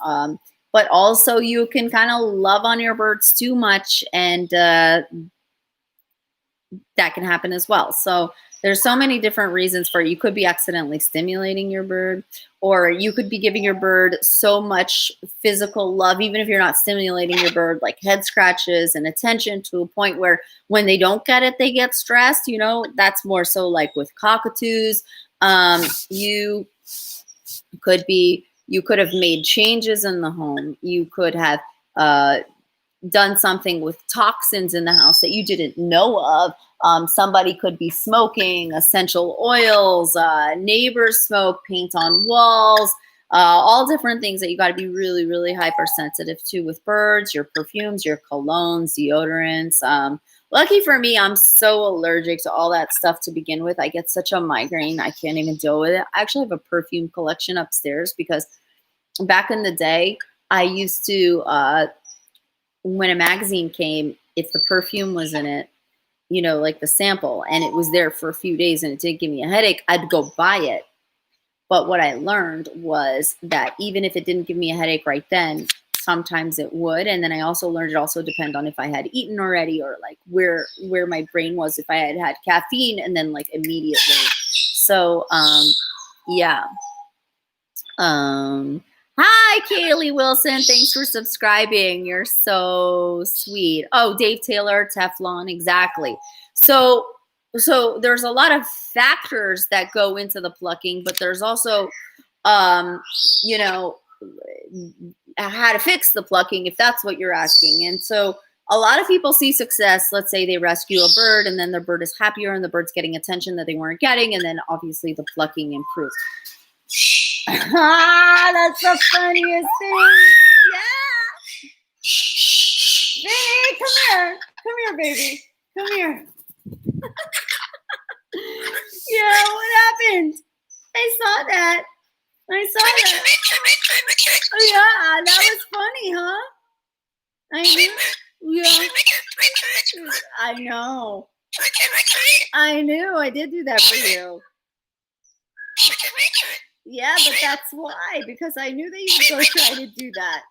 But also you can kind of love on your birds too much, and that can happen as well. So there's so many different reasons for it. You could be accidentally stimulating your bird, or you could be giving your bird so much physical love, even if you're not stimulating your bird, like head scratches and attention, to a point where when they don't get it, they get stressed. You know, that's more so like with cockatoos. You could have made changes in the home. You could have done something with toxins in the house that you didn't know of. Somebody could be smoking essential oils, neighbors smoke, paint on walls, all different things that you got to be really, really hypersensitive to with birds, your perfumes, your colognes, deodorants. Lucky for me, I'm so allergic to all that stuff to begin with. I get such a migraine. I can't even deal with it. I actually have a perfume collection upstairs because back in the day, I used to, when a magazine came, if the perfume was in it, you know, like the sample, and it was there for a few days and it didn't give me a headache, I'd go buy it. But what I learned was that even if it didn't give me a headache right then, sometimes it would. And then I also learned it also depend on if I had eaten already, or like where my brain was, if I had had caffeine, and then like immediately. So yeah. Hi, Kaylee Wilson. Thanks for subscribing. You're so sweet. Oh, Dave Taylor, Teflon. Exactly. So there's a lot of factors that go into the plucking, but there's also, you know, how to fix the plucking, if that's what you're asking. And so a lot of people see success. Let's say they rescue a bird, and then the bird is happier and the bird's getting attention that they weren't getting. And then obviously the plucking improves. Ah, that's the funniest thing. Yeah. Vinny, come here. Come here, baby. Come here. Yeah, what happened? I saw that. I saw that. Oh, yeah, that was funny, huh? I knew. Yeah. I know. I knew. I did do that for you. Yeah, but that's why, because I knew that you would go try to do that.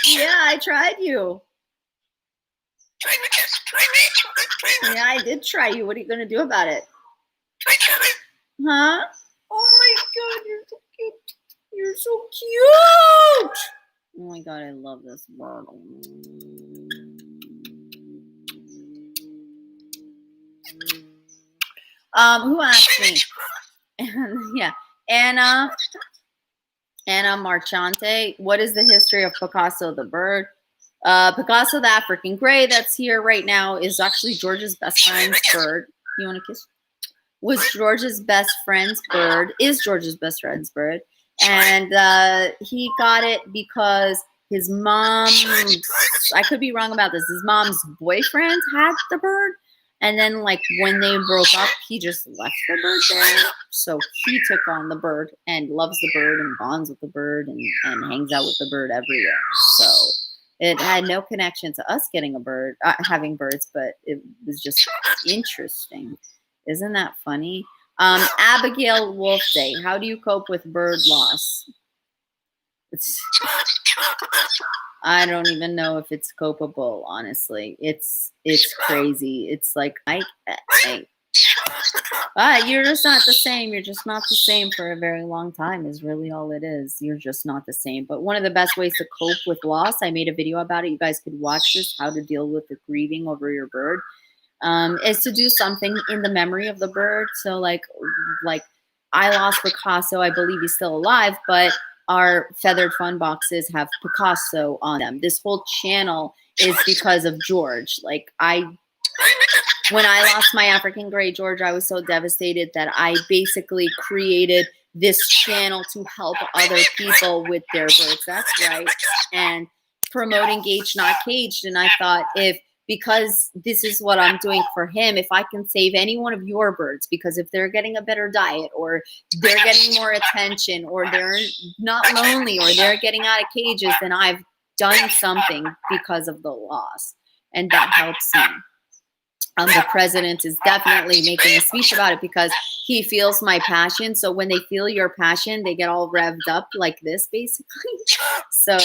Yeah, I tried you. Yeah, I did try you. What are you going to do about it? Huh? Oh my God, you're so cute. You're so cute. Oh my God, I love this bird. Who asked me? Yeah, Anna Marchante. What is the history of Picasso the bird? Picasso the African gray that's here right now is actually George's best friend's bird. You want to kiss? Was George's best friend's bird, is George's best friend's bird. And he got it because his mom, I could be wrong about this, his mom's boyfriend had the bird. And then, like, when they broke up, he just left the bird there. So he took on the bird and loves the bird and bonds with the bird and hangs out with the bird everywhere. So it had no connection to us getting a bird, having birds, but it was just interesting. Isn't that funny? Abigail Wolfday, how do you cope with bird loss? I don't even know if it's copable, honestly. It's crazy. It's like, you're just not the same. You're just not the same for a very long time is really all it is. You're just not the same. But one of the best ways to cope with loss, I made a video about it. You guys could watch this, how to deal with the grieving over your bird, is to do something in the memory of the bird. So like I lost Picasso. I believe he's still alive, but our feathered fun boxes have Picasso on them. This whole channel is because of George. Like when I lost my African gray George, I was so devastated that I basically created this channel to help other people with their birds. That's right. And promote Engaged Not Caged. And I thought if because this is what I'm doing for him. If I can save any one of your birds, because if they're getting a better diet, or they're getting more attention, or they're not lonely, or they're getting out of cages, then I've done something because of the loss. And that helps me. The president is definitely making a speech about it because he feels my passion. So when they feel your passion, they get all revved up like this, basically. So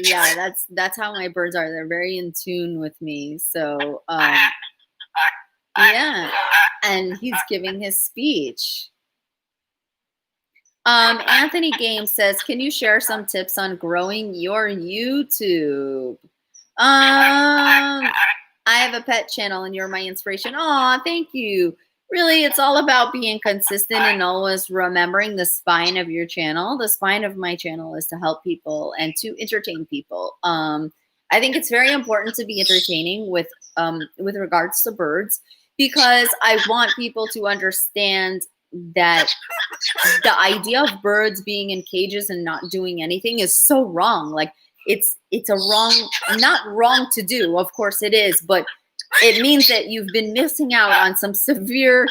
yeah, that's how my birds are. They're very in tune with me. So yeah, and he's giving his speech. Anthony Games says, can you share some tips on growing your YouTube? I have a pet channel and you're my inspiration. Aw, thank you. Really, it's all about being consistent and always remembering the spine of your channel. The spine of my channel is to help people and to entertain people. I think it's very important to be entertaining with regards to birds, because I want people to understand that the idea of birds being in cages and not doing anything is so wrong. Like, it's a wrong, not wrong to do, of course it is, but it means that you've been missing out on some severely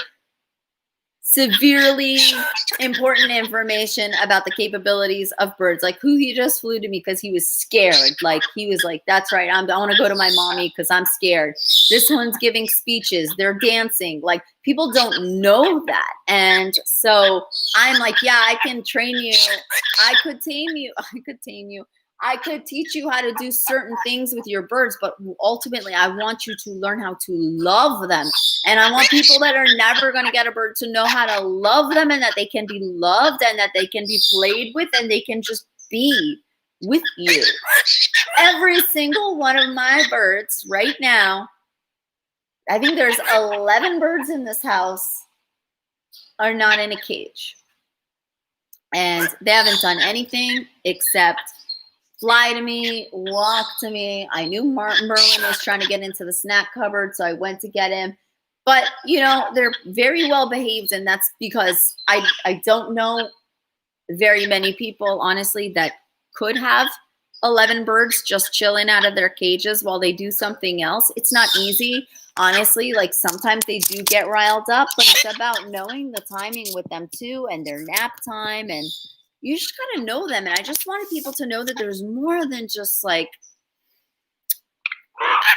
important information about the capabilities of birds. Like, he just flew to me because he was scared. Like, he was like, that's right, I want to go to my mommy because I'm scared. This one's giving speeches, they're dancing. Like, people don't know that. And so I'm like, yeah, I can train you. I could tame you. I could teach you how to do certain things with your birds, but ultimately I want you to learn how to love them. And I want people that are never going to get a bird to know how to love them, and that they can be loved, and that they can be played with, and they can just be with you. Every single one of my birds right now, I think there's 11 birds in this house, are not in a cage. And they haven't done anything except fly to me, walk to me. I knew Merlin was trying to get into the snack cupboard, so I went to get him. But, you know, they're very well behaved, and that's because I don't know very many people, honestly, that could have 11 birds just chilling out of their cages while they do something else. It's not easy, honestly. Like, sometimes they do get riled up, but it's about knowing the timing with them too, and their nap time, and you just gotta know them. And I just wanted people to know that there's more than just like,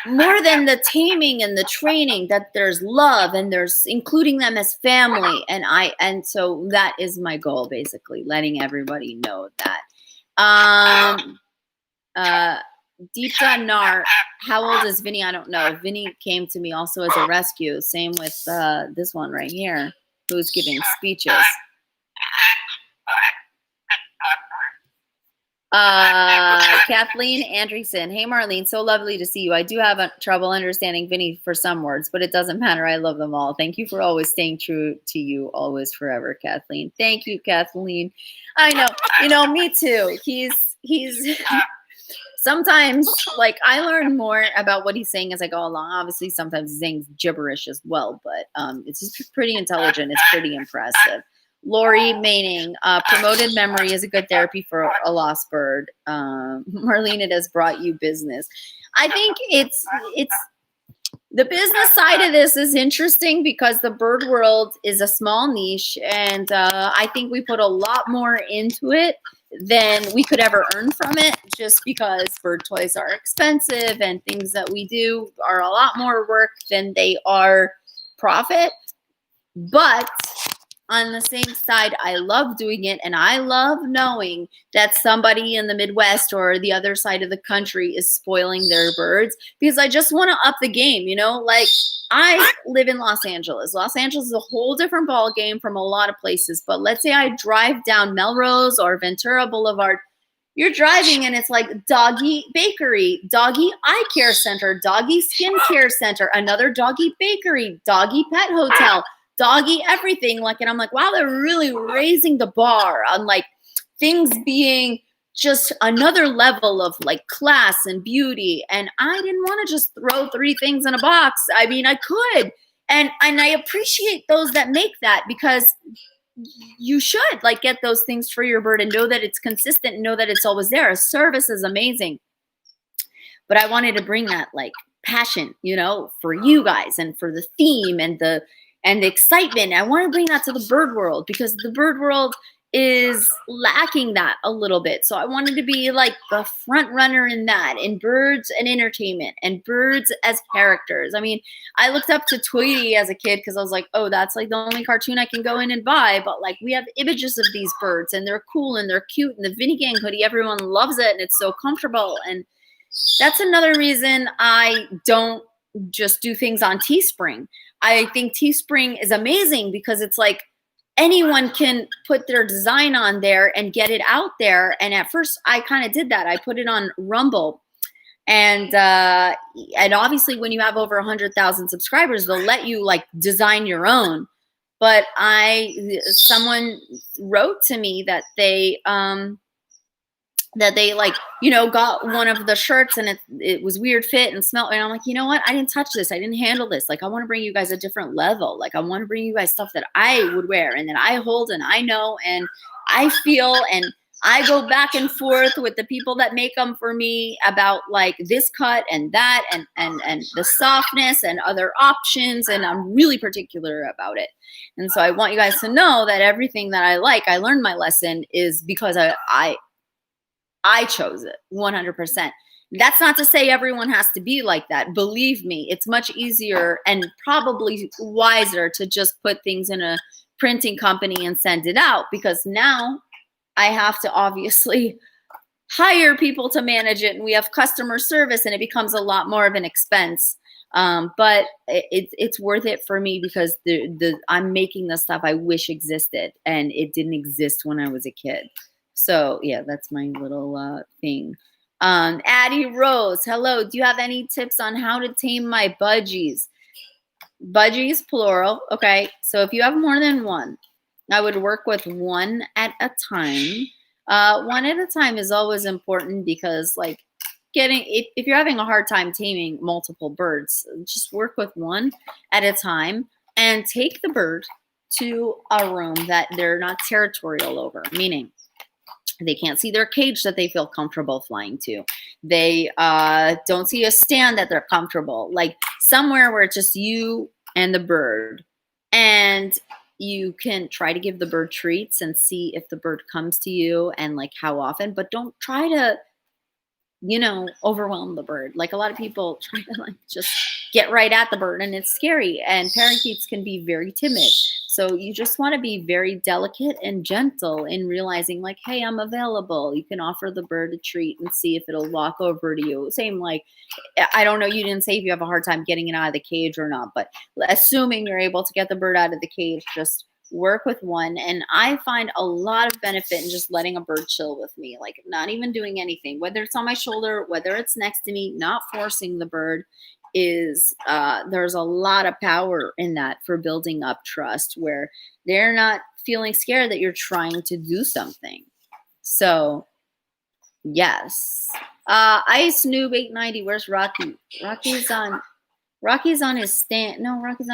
more than the taming and the training, that there's love, and there's including them as family. And so that is my goal, basically, letting everybody know that. Deepta Nar, how old is Vinny? I don't know. Vinny came to me also as a rescue. Same with this one right here, who's giving speeches. Kathleen Andreessen. Hey, Marlene, so lovely to see you. I do have trouble understanding Vinny for some words, but it doesn't matter. I love them all. Thank you for always staying true to you, always, forever, Kathleen. Thank you, Kathleen. I know, you know, me too. He's sometimes, like, I learn more about what he's saying as I go along. Obviously, sometimes he's saying gibberish as well, but it's just pretty intelligent. It's pretty impressive. Lori Maining, promoted memory is a good therapy for a lost bird. Marlene, it has brought you business. I think it's the business side of this is interesting because the bird world is a small niche, and I think we put a lot more into it than we could ever earn from it, just because bird toys are expensive and things that we do are a lot more work than they are profit. But on the same side, I love doing it, and I love knowing that somebody in the Midwest or the other side of the country is spoiling their birds, because I just want to up the game, you know? Like, I live in Los Angeles. Los Angeles is a whole different ball game from a lot of places, but let's say I drive down Melrose or Ventura Boulevard. You're driving and it's like doggy bakery, doggy eye care center, doggy skin care center, another doggy bakery, doggy pet hotel, doggy everything. Like, and I'm like, wow, they're really raising the bar on like things being just another level of like class and beauty. And I didn't want to just throw 3 things in a box. I mean, I could. And I appreciate those that make that, because you should like get those things for your bird and know that it's consistent and know that it's always there. A service is amazing. But I wanted to bring that like passion, you know, for you guys and for the theme and the excitement. I want to bring that to the bird world because the bird world is lacking that a little bit. So I wanted to be like the front runner in that, in birds and entertainment and birds as characters. I mean, I looked up to Tweety as a kid because I was like, oh, that's like the only cartoon I can go in and buy. But like we have images of these birds and they're cool and they're cute. And the Vinny Gang hoodie, everyone loves it and it's so comfortable. And that's another reason I don't just do things on Teespring. I think Teespring is amazing because it's like anyone can put their design on there and get it out there. And at first I kind of did that. I put it on Rumble. And obviously when you have over 100,000 subscribers, they'll let you like design your own. But someone wrote to me that they like, you know, got one of the shirts and it was weird fit and smelled. And I'm like, you know what? I didn't touch this. I didn't handle this. Like, I want to bring you guys a different level. Like, I want to bring you guys stuff that I would wear and that I hold and I know and I feel. And I go back and forth with the people that make them for me about like this cut and that and the softness and other options. And I'm really particular about it. And so I want you guys to know that everything that I like, I learned my lesson is because I chose it 100%. That's not to say everyone has to be like that. Believe me, it's much easier and probably wiser to just put things in a printing company and send it out because now I have to obviously hire people to manage it and we have customer service and it becomes a lot more of an expense. But it's worth it for me because I'm making the stuff I wish existed and it didn't exist when I was a kid. So yeah, that's my little thing. Addie Rose, hello. Do you have any tips on how to tame my budgies? Budgies, plural. Okay. So if you have more than one, I would work with one at a time. One at a time is always important because like if you're having a hard time taming multiple birds, just work with one at a time and take the bird to a room that they're not territorial over, meaning they can't see their cage that they feel comfortable flying to. They don't see a stand that they're comfortable, like somewhere where it's just you and the bird. And you can try to give the bird treats and see if the bird comes to you and like how often, but don't try to, you know, overwhelm the bird. Like a lot of people try to like just get right at the bird and it's scary. And parakeets can be very timid. So you just want to be very delicate and gentle in realizing like, hey, I'm available. You can offer the bird a treat and see if it'll walk over to you. Same like, I don't know, you didn't say if you have a hard time getting it out of the cage or not, but assuming you're able to get the bird out of the cage, just work with one. And I find a lot of benefit in just letting a bird chill with me, like not even doing anything, whether it's on my shoulder, whether it's next to me, not forcing the bird is there's a lot of power in that for building up trust where they're not feeling scared that you're trying to do something. So yes. Ice Noob 890, where's Rocky? Rocky's on his stand. No, Rocky's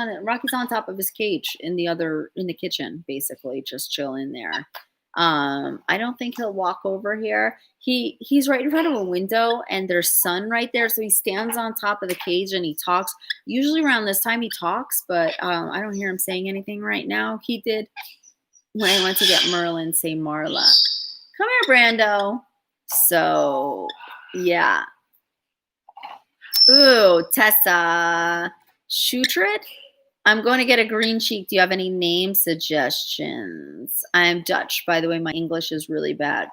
on top of his cage in the kitchen, basically, just chilling there. I don't think he'll walk over here. He's right in front of a window and there's sun right there. So he stands on top of the cage and he talks. Usually around this time he talks, but I don't hear him saying anything right now. He did when I went to get Merlin say Marla. Come here, Brando. So yeah. Ooh, Tessa. Shootred? I'm going to get a green cheek. Do you have any name suggestions? I'm Dutch, by the way. My English is really bad.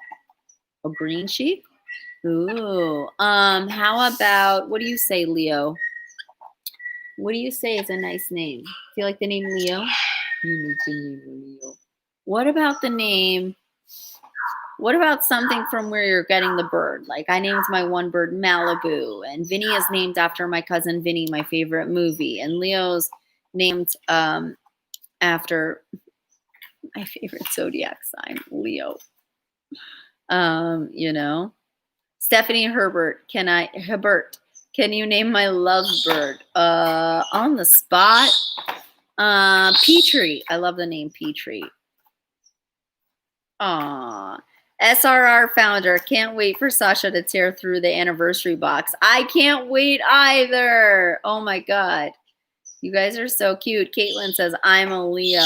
A green cheek? Ooh. How about, what do you say, Leo? What do you say is a nice name? Do you like the name Leo? You like the name Leo. What about the name? What about something from where you're getting the bird? Like I named my one bird Malibu, and Vinny is named after my cousin Vinny, my favorite movie, and Leo's named after my favorite zodiac sign, Leo. You know, Stephanie Herbert, can you name my lovebird? On the spot, Petrie. I love the name Petrie. Aw. SRR founder, can't wait for Sasha to tear through the anniversary box. I can't wait either. Oh my God. You guys are so cute. Caitlin says, I'm a Leo.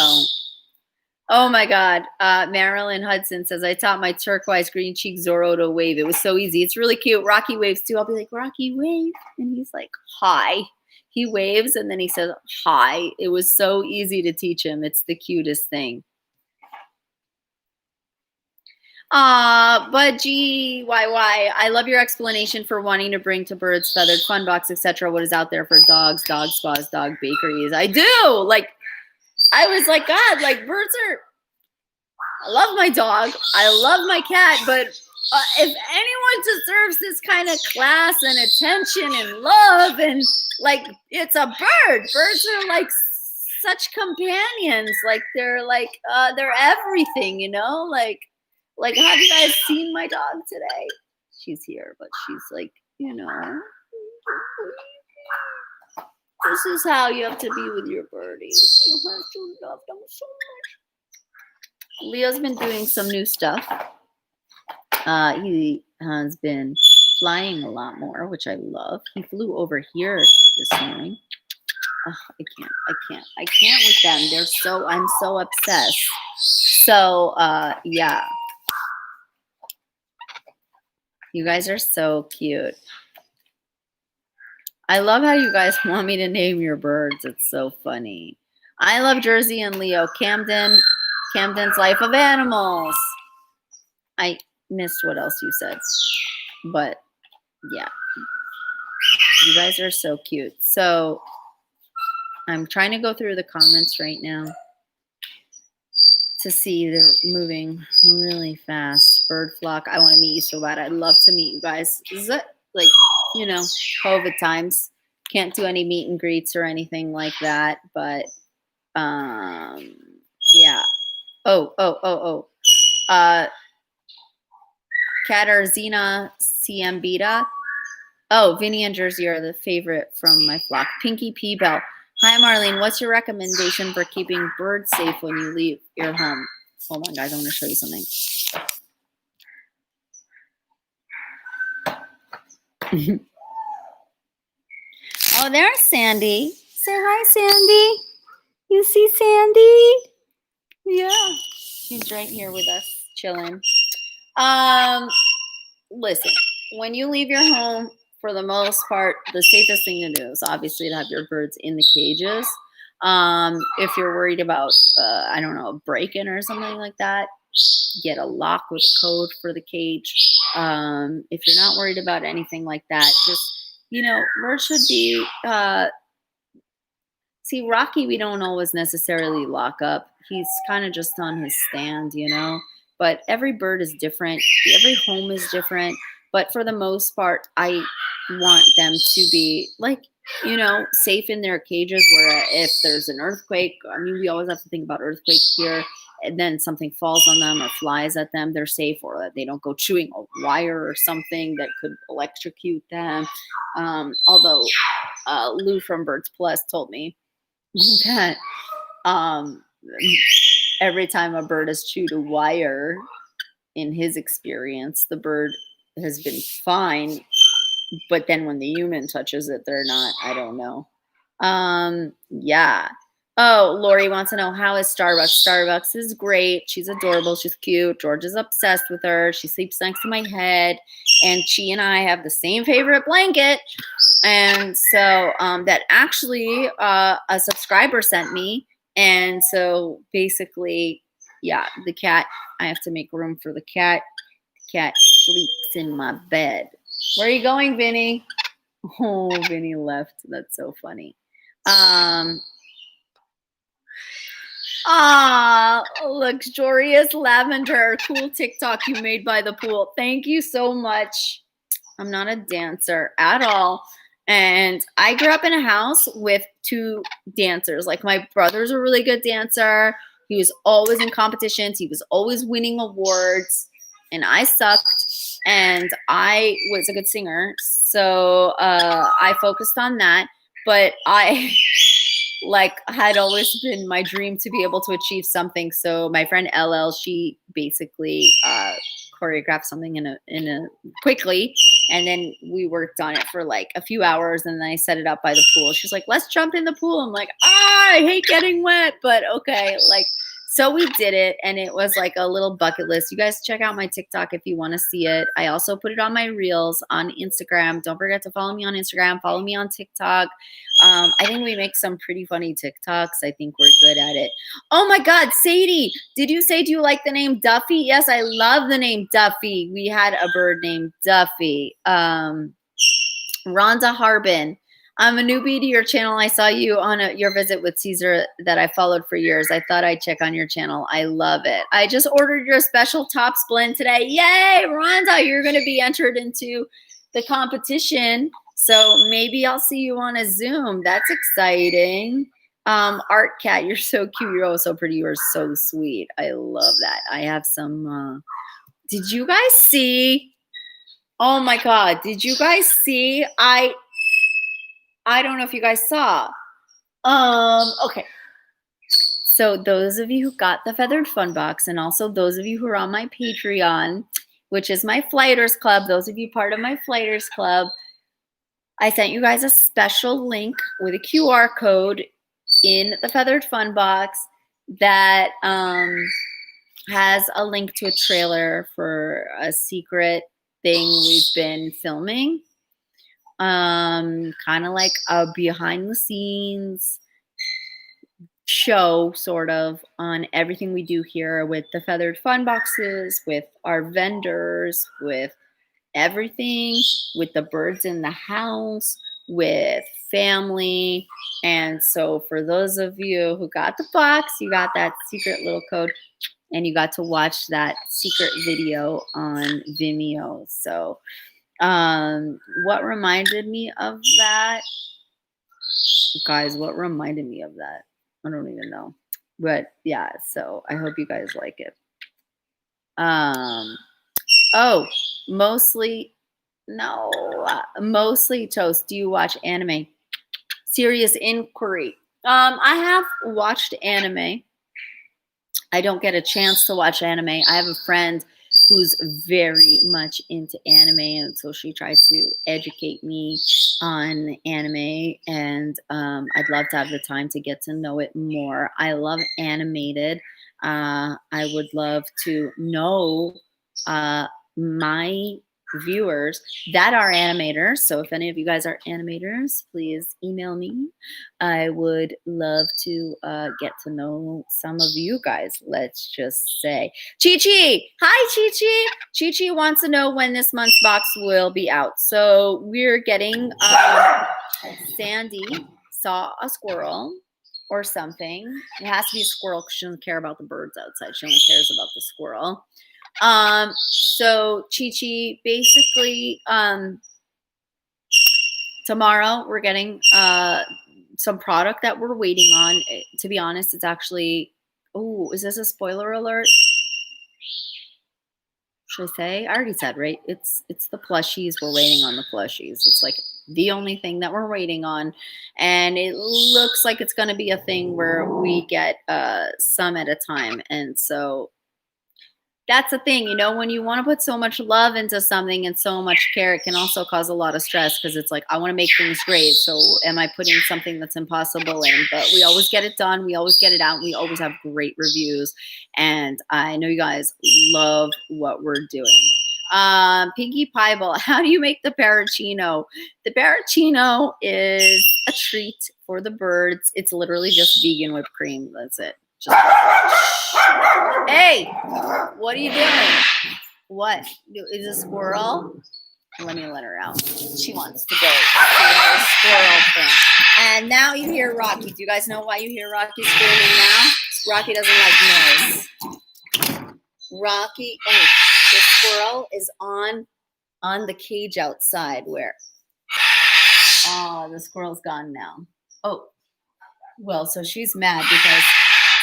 Oh my God. Marilyn Hudson says, I taught my turquoise green cheek Zorro to wave. It was so easy. It's really cute. Rocky waves too. I'll be like, Rocky, wave. And he's like, hi. He waves and then he says, hi. It was so easy to teach him. It's the cutest thing. Budgie, YY. I love your explanation for wanting to bring to birds, feathered fun box, etc. What is out there for dogs, dog spas, dog bakeries? I do. Like, I was like, God, like birds are, I love my dog. I love my cat, but if anyone deserves this kind of class and attention and love and like, it's a bird. Birds are like such companions. Like they're everything, you know? Like, have you guys seen my dog today? She's here, but she's like, you know, this is how you have to be with your birdies. You have to love them so much. Leo's been doing some new stuff. He has been flying a lot more, which I love. He flew over here this morning. Oh, I can't with them. I'm so obsessed. So, yeah. You guys are so cute. I love how you guys want me to name your birds. It's so funny. I love Jersey and Leo. Camden's Life of Animals. I missed what else you said. But, yeah. You guys are so cute. So, I'm trying to go through the comments right now to see they're moving really fast. Bird flock, I want to meet you so bad. I'd love to meet you guys. Is it like, you know, COVID times? Can't do any meet and greets or anything like that. But yeah. Katarzyna Ciambita. Oh, Vinny and Jersey are the favorite from my flock. Pinky P Bell. Hi, Marlene. What's your recommendation for keeping birds safe when you leave your home? Hold on, guys. I want to show you something. Oh, there's Sandy. Say hi, Sandy. You see Sandy? Yeah. She's right here with us, chilling. Listen, when you leave your home, for the most part, the safest thing to do is obviously to have your birds in the cages. If you're worried about, I don't know, a break-in or something like that, get a lock with a code for the cage. If you're not worried about anything like that, just, you know, birds should be, see, Rocky, we don't always necessarily lock up. He's kind of just on his stand, you know, but every bird is different. Every home is different. But for the most part, I want them to be like, you know, safe in their cages where if there's an earthquake, I mean, we always have to think about earthquake here, and then something falls on them or flies at them, they're safe, or that they don't go chewing a wire or something that could electrocute them. Although Lou from Birds Plus told me that every time a bird has chewed a wire, in his experience, the bird has been fine, but then when the human touches it, they're not. I don't know. Yeah. Oh, Lori wants to know, how is Starbucks? Starbucks is great. She's adorable. She's cute. George is obsessed with her. She sleeps next to my head, and she and I have the same favorite blanket. And so that actually a subscriber sent me. And so basically, yeah, the cat, I have to make room for the cat. The cat sleeps in my bed. Where are you going, Vinny? Oh, Vinny left. That's so funny. Luxurious lavender. Cool TikTok you made by the pool. Thank you so much. I'm not a dancer at all. And I grew up in a house with two dancers. Like, my brother's a really good dancer. He was always in competitions. He was always winning awards. And I sucked. And I was a good singer. So I focused on that. But I had always been my dream to be able to achieve something. So my friend LL, she basically choreographed something in a quickly, and then we worked on it for like a few hours, and then I set it up by the pool. She's like, let's jump in the pool. I'm like, I hate getting wet, but okay. Like, so we did it, and it was like a little bucket list. You guys check out my TikTok if you want to see it. I also put it on my reels on Instagram. Don't forget to follow me on Instagram. Follow me on TikTok. I think we make some pretty funny TikToks. I think we're good at it. Oh my God, Sadie, did you say, do you like the name Duffy? Yes, I love the name Duffy. We had a bird named Duffy. Rhonda Harbin. I'm a newbie to your channel. I saw you on your visit with Caesar that I followed for years. I thought I'd check on your channel. I love it. I just ordered your special tops blend today. Yay, Rhonda, you're going to be entered into the competition. So maybe I'll see you on a Zoom. That's exciting. Art Cat, you're so cute. You're also pretty. You're so sweet. I love that. I have some, did you guys see? Oh my God. Did you guys see? I don't know if you guys saw. Okay. So those of you who got the Feathered Fun Box, and also those of you who are on my Patreon, which is my Flighters Club, those of you part of my Flighters Club, I sent you guys a special link with a QR code in the Feathered Fun Box that has a link to a trailer for a secret thing we've been filming. Kind of like a behind the scenes show sort of on everything we do here with the Feathered Fun Boxes, with our vendors, with everything, with the birds in the house, with family. And so for those of you who got the box, you got that secret little code, and you got to watch that secret video on Vimeo. So what reminded me of that, guys? What reminded me of that? I don't even know, but yeah. So I hope you guys like it. Oh, mostly Toast. Do you watch anime? Serious inquiry. I have watched anime. I don't get a chance to watch anime. I have a friend who's very much into anime, and so she tried to educate me on anime, and I'd love to have the time to get to know it more. I love animated. I would love to know my viewers that are animators. So if any of you guys are animators, please email me. I would love to get to know some of you guys. Let's just say Chi-Chi. Hi, Chi-Chi. Chi-Chi wants to know when this month's box will be out. So we're getting Sandy saw a squirrel or something. It has to be a squirrel because she doesn't care about the birds outside. She only cares about the squirrel. So Chi-Chi, basically, tomorrow we're getting, some product that we're waiting on. To be honest, it's actually, oh, is this a spoiler alert? Should I say? I already said, right? It's the plushies. We're waiting on the plushies. It's like the only thing that we're waiting on. And it looks like it's going to be a thing where we get, some at a time. And so that's the thing, you know, when you want to put so much love into something and so much care, it can also cause a lot of stress because it's like, I want to make things great. So am I putting something that's impossible in? But we always get it done. We always get it out. We always have great reviews. And I know you guys love what we're doing. Pinkie Pieball, how do you make the parrottino? The parrottino is a treat for the birds. It's literally just vegan whipped cream. That's it. Just, hey, what are you doing? What? Is a squirrel? Let me let her out. She wants to go to her squirrel thing. And now you hear Rocky. Do you guys know why you hear Rocky screaming now? Rocky doesn't like noise. Rocky, oh, the squirrel is on the cage outside where, oh, the squirrel's gone now. Oh, well, so she's mad because,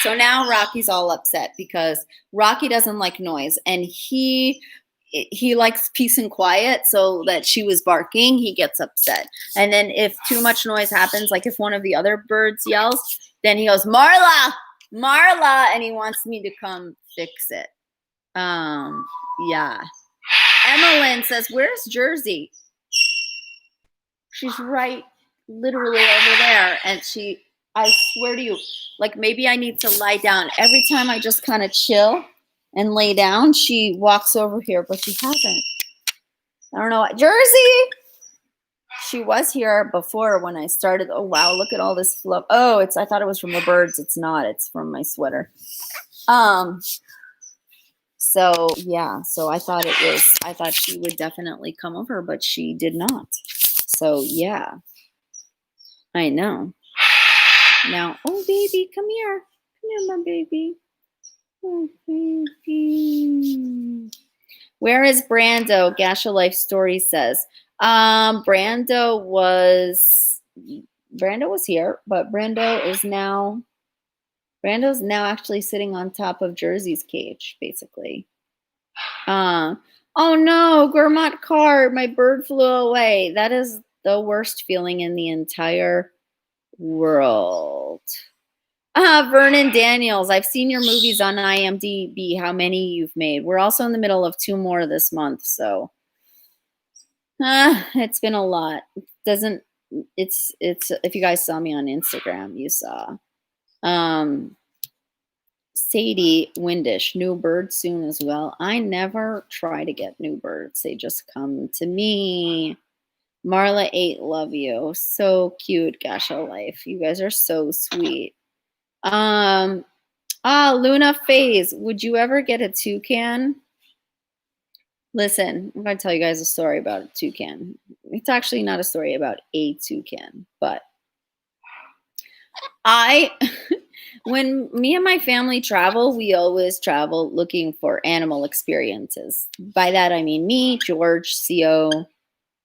so now Rocky's all upset because Rocky doesn't like noise, and he likes peace and quiet, so that she was barking, he gets upset. And then if too much noise happens, like if one of the other birds yells, then he goes, Marla, Marla, and he wants me to come fix it. Yeah. Emmeline says, where's Jersey? She's right literally over there. And I swear to you, like maybe I need to lie down. Every time I just kind of chill and lay down, she walks over here, but she hasn't. I don't know what. Jersey! She was here before when I started. Oh, wow, look at all this fluff. Oh, I thought it was from the birds. It's not. It's from my sweater. So, yeah. So I thought she would definitely come over, but she did not. So, yeah. I know. Now, oh, baby, come here. Come here, my baby. Oh, baby. Where is Brando? Gasha Life Story says. Brando was here, but Brando's now actually sitting on top of Jersey's cage, basically. Oh no, Gourmet Card, my bird flew away. That is the worst feeling in the entire world. Vernon Daniels, I've seen your movies on IMDb, how many you've made. We're also in the middle of 2 more this month, so it's been a lot. It's if you guys saw me on Instagram, you saw. Sadie Windish, new bird soon as well. I never try to get new birds. They just come to me. Marla 8, love you. So cute, Gasha Life. You guys are so sweet. Luna Phase, would you ever get a toucan? Listen, I'm going to tell you guys a story about a toucan. It's actually not a story about a toucan, but when me and my family travel, we always travel looking for animal experiences. By that, I mean me, George, Co,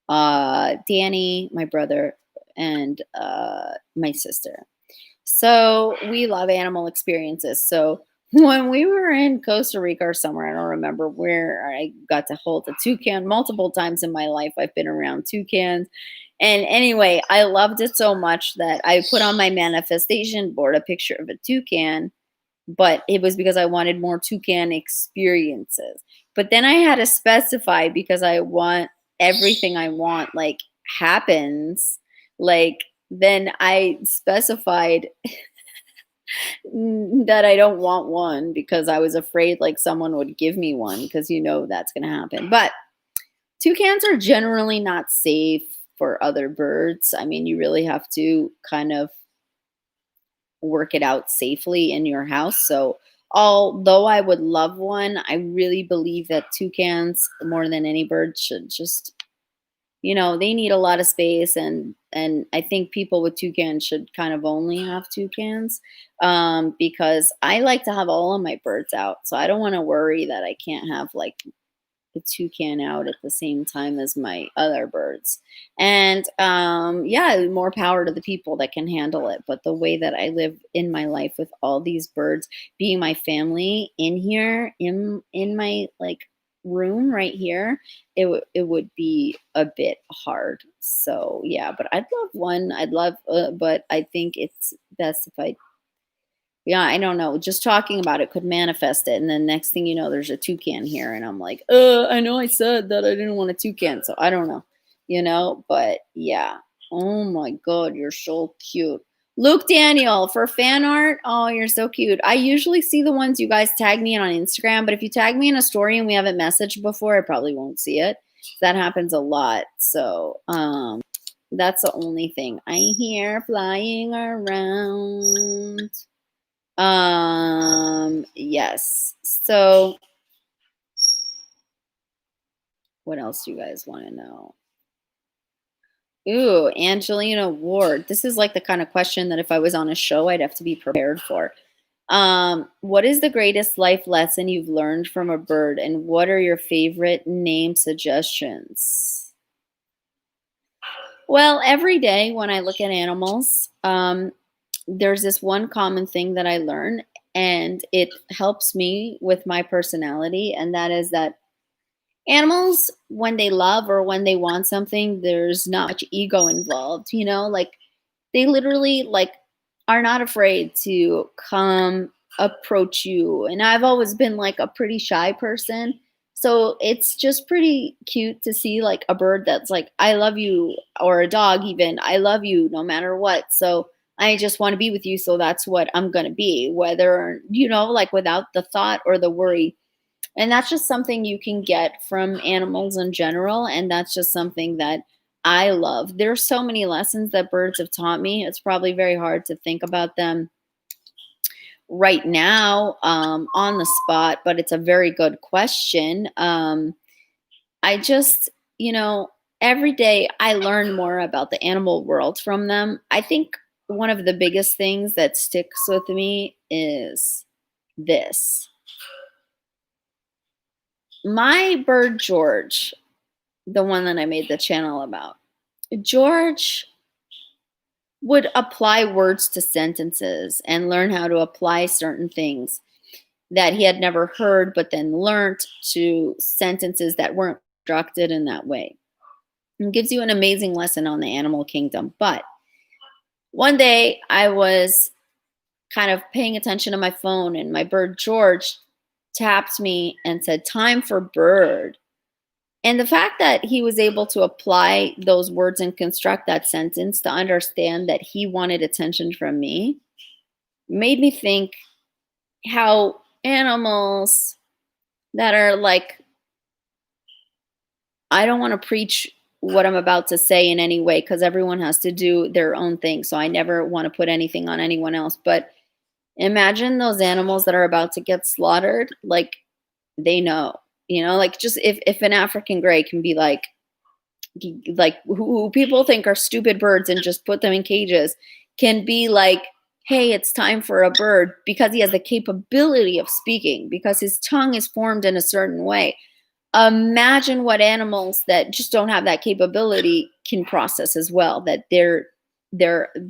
Danny, my brother, and my sister. So we love animal experiences. So when we were in Costa Rica or somewhere, I don't remember where, I got to hold a toucan multiple times in my life. I've been around toucans. And anyway, I loved it so much that I put on my manifestation board a picture of a toucan, but it was because I wanted more toucan experiences. But then I had to specify because I want everything I want, like, happens. Like, then I specified that I don't want one because I was afraid like someone would give me one because that's going to happen. But toucans are generally not safe for other birds. I mean, you really have to kind of work it out safely in your house. So although I would love one, I really believe that toucans, more than any bird, should just, they need a lot of space. And I think people with toucans should kind of only have toucans because I like to have all of my birds out. So I don't want to worry that I can't have like the toucan out at the same time as my other birds. And yeah, more power to the people that can handle it. But the way that I live in my life with all these birds being my family in here, in my like room right here, it would be a bit hard. So yeah, but I'd love one. But I think it's best if I don't know. Just talking about it could manifest it. And then next thing you know, there's a toucan here. And I'm like, I know I said that I didn't want a toucan. So I don't know, but yeah. Oh my God, you're so cute. Luke Daniel for fan art. Oh, you're so cute. I usually see the ones you guys tag me in on Instagram, but if you tag me in a story and we haven't messaged before, I probably won't see it. That happens a lot. So, that's the only thing. I hear flying around. Yes. So what else do you guys want to know? Ooh, Angelina Ward. This is like the kind of question that if I was on a show, I'd have to be prepared for. What is the greatest life lesson you've learned from a bird, and what are your favorite name suggestions? Well, every day when I look at animals, there's this one common thing that I learn, and it helps me with my personality, and that is that animals, when they love or when they want something, there's not much ego involved, like they literally like are not afraid to come approach you. And I've always been like a pretty shy person. So it's just pretty cute to see like a bird that's like, I love you, or a dog even, I love you no matter what. So I just want to be with you. So that's what I'm going to be, whether, like without the thought or the worry. And that's just something you can get from animals in general. And that's just something that I love. There's so many lessons that birds have taught me. It's probably very hard to think about them right now on the spot, but it's a very good question. I just, every day I learn more about the animal world from them. I think one of the biggest things that sticks with me is this. My bird, George, the one that I made the channel about, George would apply words to sentences and learn how to apply certain things that he had never heard, but then learned to sentences that weren't constructed in that way. It gives you an amazing lesson on the animal kingdom. But one day I was kind of paying attention to my phone, and my bird George tapped me and said, "Time for bird." And the fact that he was able to apply those words and construct that sentence to understand that he wanted attention from me made me think how animals that are like, I don't want to preach what I'm about to say in any way, because everyone has to do their own thing. So I never want to put anything on anyone else. But imagine those animals that are about to get slaughtered, like they know. Like just if an African gray can be like who people think are stupid birds and just put them in cages, can be like, hey, it's time for a bird, because he has the capability of speaking, because his tongue is formed in a certain way. Imagine what animals that just don't have that capability can process as well, that they're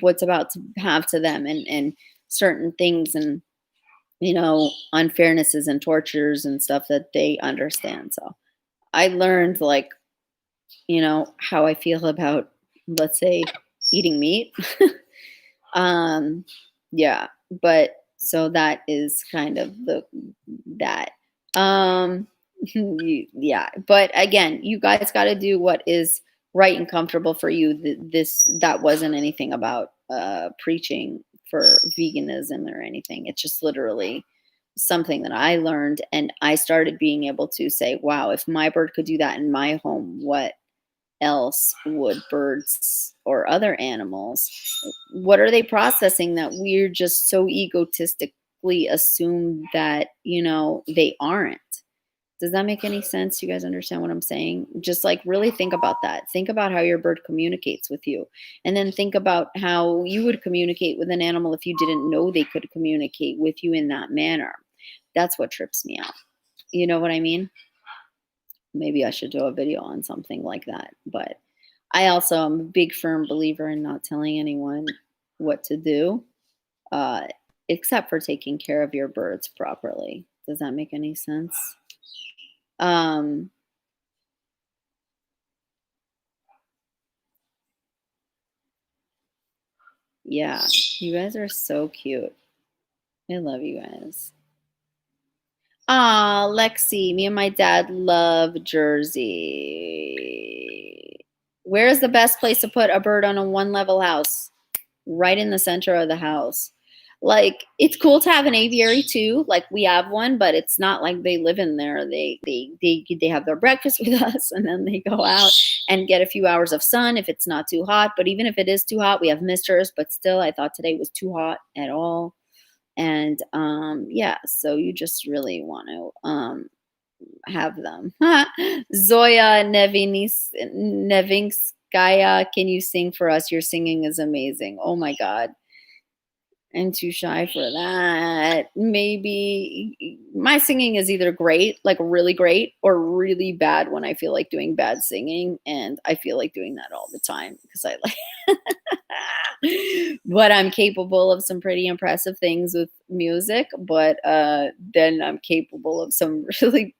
what's about to have to them, and certain things, and unfairnesses and tortures and stuff that they understand. So I learned how I feel about, let's say, eating meat. Yeah, but so that is kind of that. Yeah, but again, you guys got to do what is right and comfortable for you. That wasn't anything about preaching for veganism or anything. It's just literally something that I learned, and I started being able to say, wow, if my bird could do that in my home, what else would birds or other animals, what are they processing that we're just so egotistically assume that they aren't? Does that make any sense? You guys understand what I'm saying? Just like really think about that. Think about how your bird communicates with you. And then think about how you would communicate with an animal if you didn't know they could communicate with you in that manner. That's what trips me out. You know what I mean? Maybe I should do a video on something like that. But I also am a big firm believer in not telling anyone what to do, except for taking care of your birds properly. Does that make any sense? Yeah, you guys are so cute. I love you guys. Ah, Lexi, me and my dad love Jersey. Where is the best place to put a bird on a one-level house? Right in the center of the house. Like, it's cool to have an aviary too. Like, we have one, but it's not like they live in there. They have their breakfast with us, and then they go out and get a few hours of sun if it's not too hot. But even if it is too hot, we have misters. But still, I thought today was too hot at all. And yeah, so you just really want to have them. Zoya Nevinskaya, can you sing for us? Your singing is amazing. Oh my God. I'm too shy for that. Maybe my singing is either great, like really great, or really bad when I feel like doing bad singing. And I feel like doing that all the time because I like, but I'm capable of some pretty impressive things with music. But then I'm capable of some really,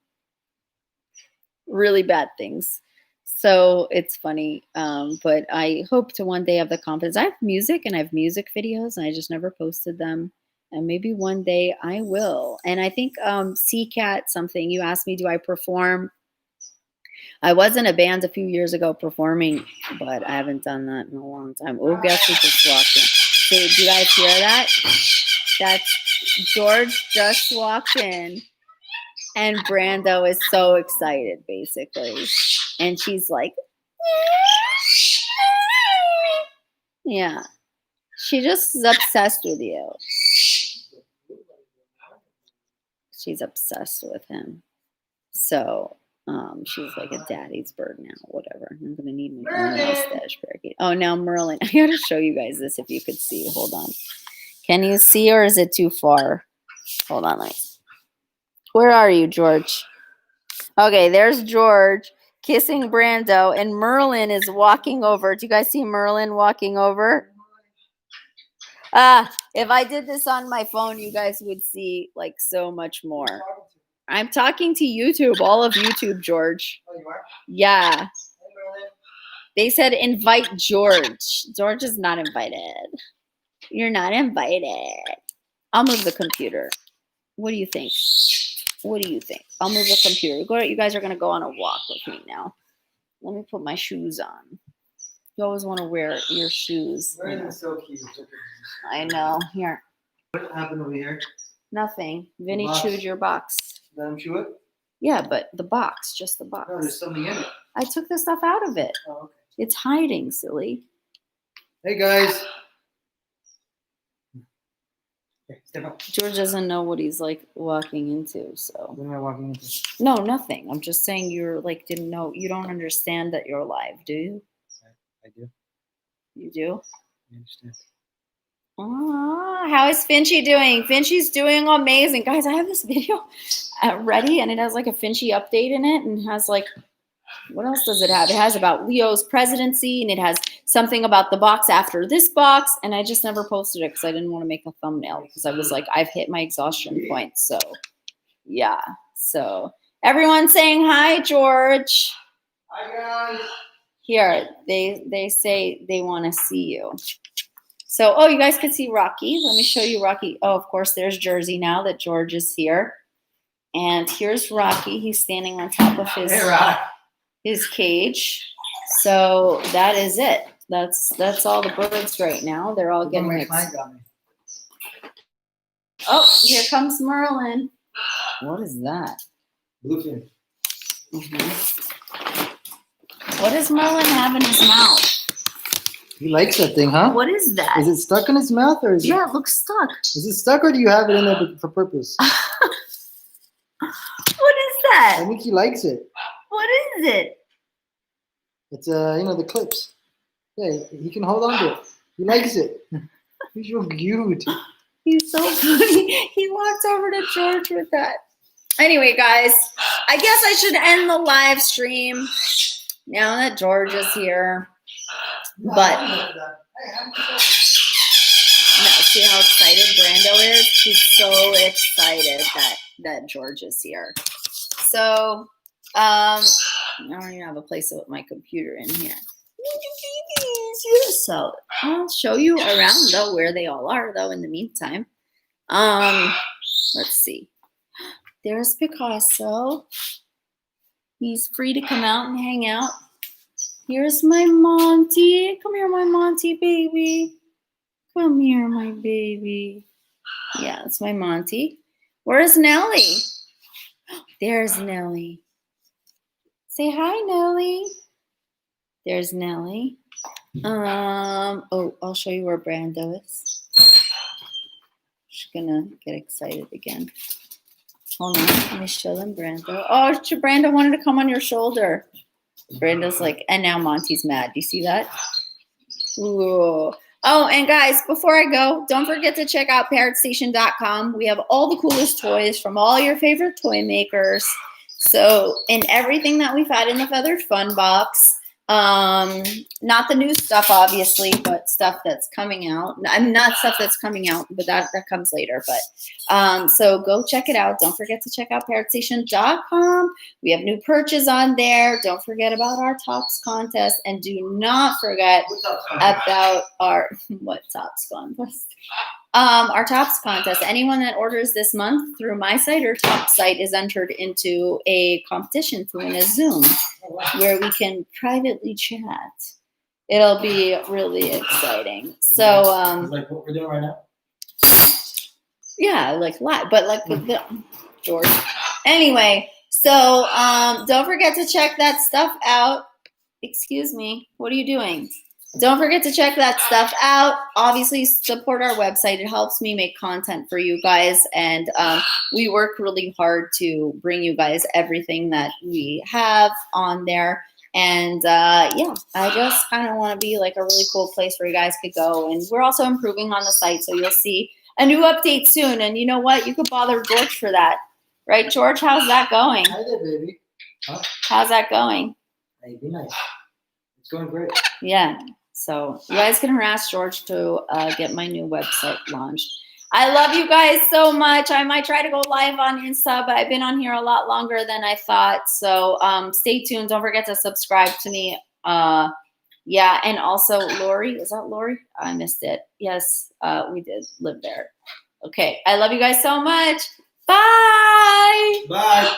really bad things. So it's funny, but I hope to one day have the confidence. I have music and I have music videos, and I just never posted them. And maybe one day I will. And I think C-Cat something, you asked me, do I perform? I was in a band a few years ago performing, but I haven't done that in a long time. Oh, guess who just walked in? See, do you guys hear that? That's George just walked in. And Brando is so excited, basically. And she's like, yeah. She just is obsessed with you. She's obsessed with him. So she's like a daddy's bird now, whatever. I'm gonna need my own mustache, Parakeet. Oh, now Merlin. I gotta show you guys this if you could see. Hold on. Can you see, or is it too far? Hold on, where are you, George? Okay, there's George kissing Brando, and Merlin is walking over. Do you guys see Merlin walking over? If I did this on my phone, you guys would see like so much more. I'm talking to YouTube, all of YouTube, George. Oh, you are? Yeah. They said invite George. George is not invited. You're not invited. I'll move the computer. What do you think? What do you think? I'll move the computer. You guys are going to go on a walk with me now. Let me put my shoes on. You always want to wear your shoes. It's so cute. I know. Here. What happened over here? Nothing. Vinny chewed your box. Let him chew it? Yeah, but the box, just the box. No, there's something in it. I took the stuff out of it. Oh, okay. It's hiding, silly. Hey, guys. Okay, step up. George doesn't know what he's like walking into, so. What am I walking into? No, nothing. I'm just saying you're like, didn't know. You don't understand that you're live, do you? I do. You do? I understand. How is Finchy doing? Finchy's doing amazing. Guys, I have this video ready, and it has like a Finchy update in it, and has like, what else does it have? It has about Leo's presidency, and it has something about the box after this box, and I just never posted it because I didn't want to make a thumbnail because I was like, I've hit my exhaustion point. So, yeah. So, everyone saying hi, George. Hi, guys. Here, they say they want to see you. So, oh, you guys could see Rocky. Let me show you Rocky. Oh, of course, there's Jersey now that George is here. And here's Rocky. He's standing on top of his cage. So that is it. That's all the birds right now. They're all getting excited. Oh, here comes Merlin. What is that? Bluefin. What does Merlin have in his mouth? He likes that thing, huh? What is that? Is it stuck in his mouth, or is it looks stuck. Is it stuck, or do you have it in there for purpose? What is that? I think he likes it. What is it? It's the clips. Yeah, he can hold on to it. He likes it. He's so cute. He's so funny. He walks over to George with that. Anyway, guys, I guess I should end the live stream now that George is here. But see how excited Brando is? She's so excited that George is here. So I don't even have a place to put my computer in here. So I'll show you around though where they all are though in the meantime. Let's see. There's Picasso. He's free to come out and hang out. Here's my Monty. Come here, my Monty baby. Come here, my baby. Yeah, it's my Monty. Where's Nellie? There's Nellie. Say hi, Nellie. There's Nellie. Oh, I'll show you where Brando is. She's gonna get excited again. Hold on, let me show them Brando. Oh, Brando wanted to come on your shoulder. Brando's like, and now Monty's mad. Do you see that? Ooh. Oh, and guys, before I go, don't forget to check out parrotstation.com. We have all the coolest toys from all your favorite toy makers. So, in everything that we've had in the Feathered Fun box, not the new stuff, obviously, but stuff that's coming out. I'm not stuff that's coming out, but that comes later. But so go check it out. Don't forget to check out parrotstation.com. We have new perches on there. Don't forget about our tops contest, and do not forget about our what tops contest. our tops contest. Anyone that orders this month through my site or top site is entered into a competition to win a Zoom where we can privately chat. It'll be really exciting. So, like what we're doing right now. Yeah, like live, but like with the George. Anyway, so don't forget to check that stuff out. Excuse me, what are you doing? Don't forget to check that stuff out. Obviously, support our website. It helps me make content for you guys, and we work really hard to bring you guys everything that we have on there. And yeah, I just kind of want to be like a really cool place where you guys could go. And we're also improving on the site, so you'll see a new update soon. And you know what? You could bother George for that. Right, George? How's that going? Hi there, baby. Huh? How's that going? Hey, be nice. It's going great. Yeah. So you guys can harass George to get my new website launched. I love you guys so much. I might try to go live on Insta, but I've been on here a lot longer than I thought. So stay tuned. Don't forget to subscribe to me. Yeah, and also Lori. Is that Lori? I missed it. Yes, we did live there. Okay. I love you guys so much. Bye. Bye.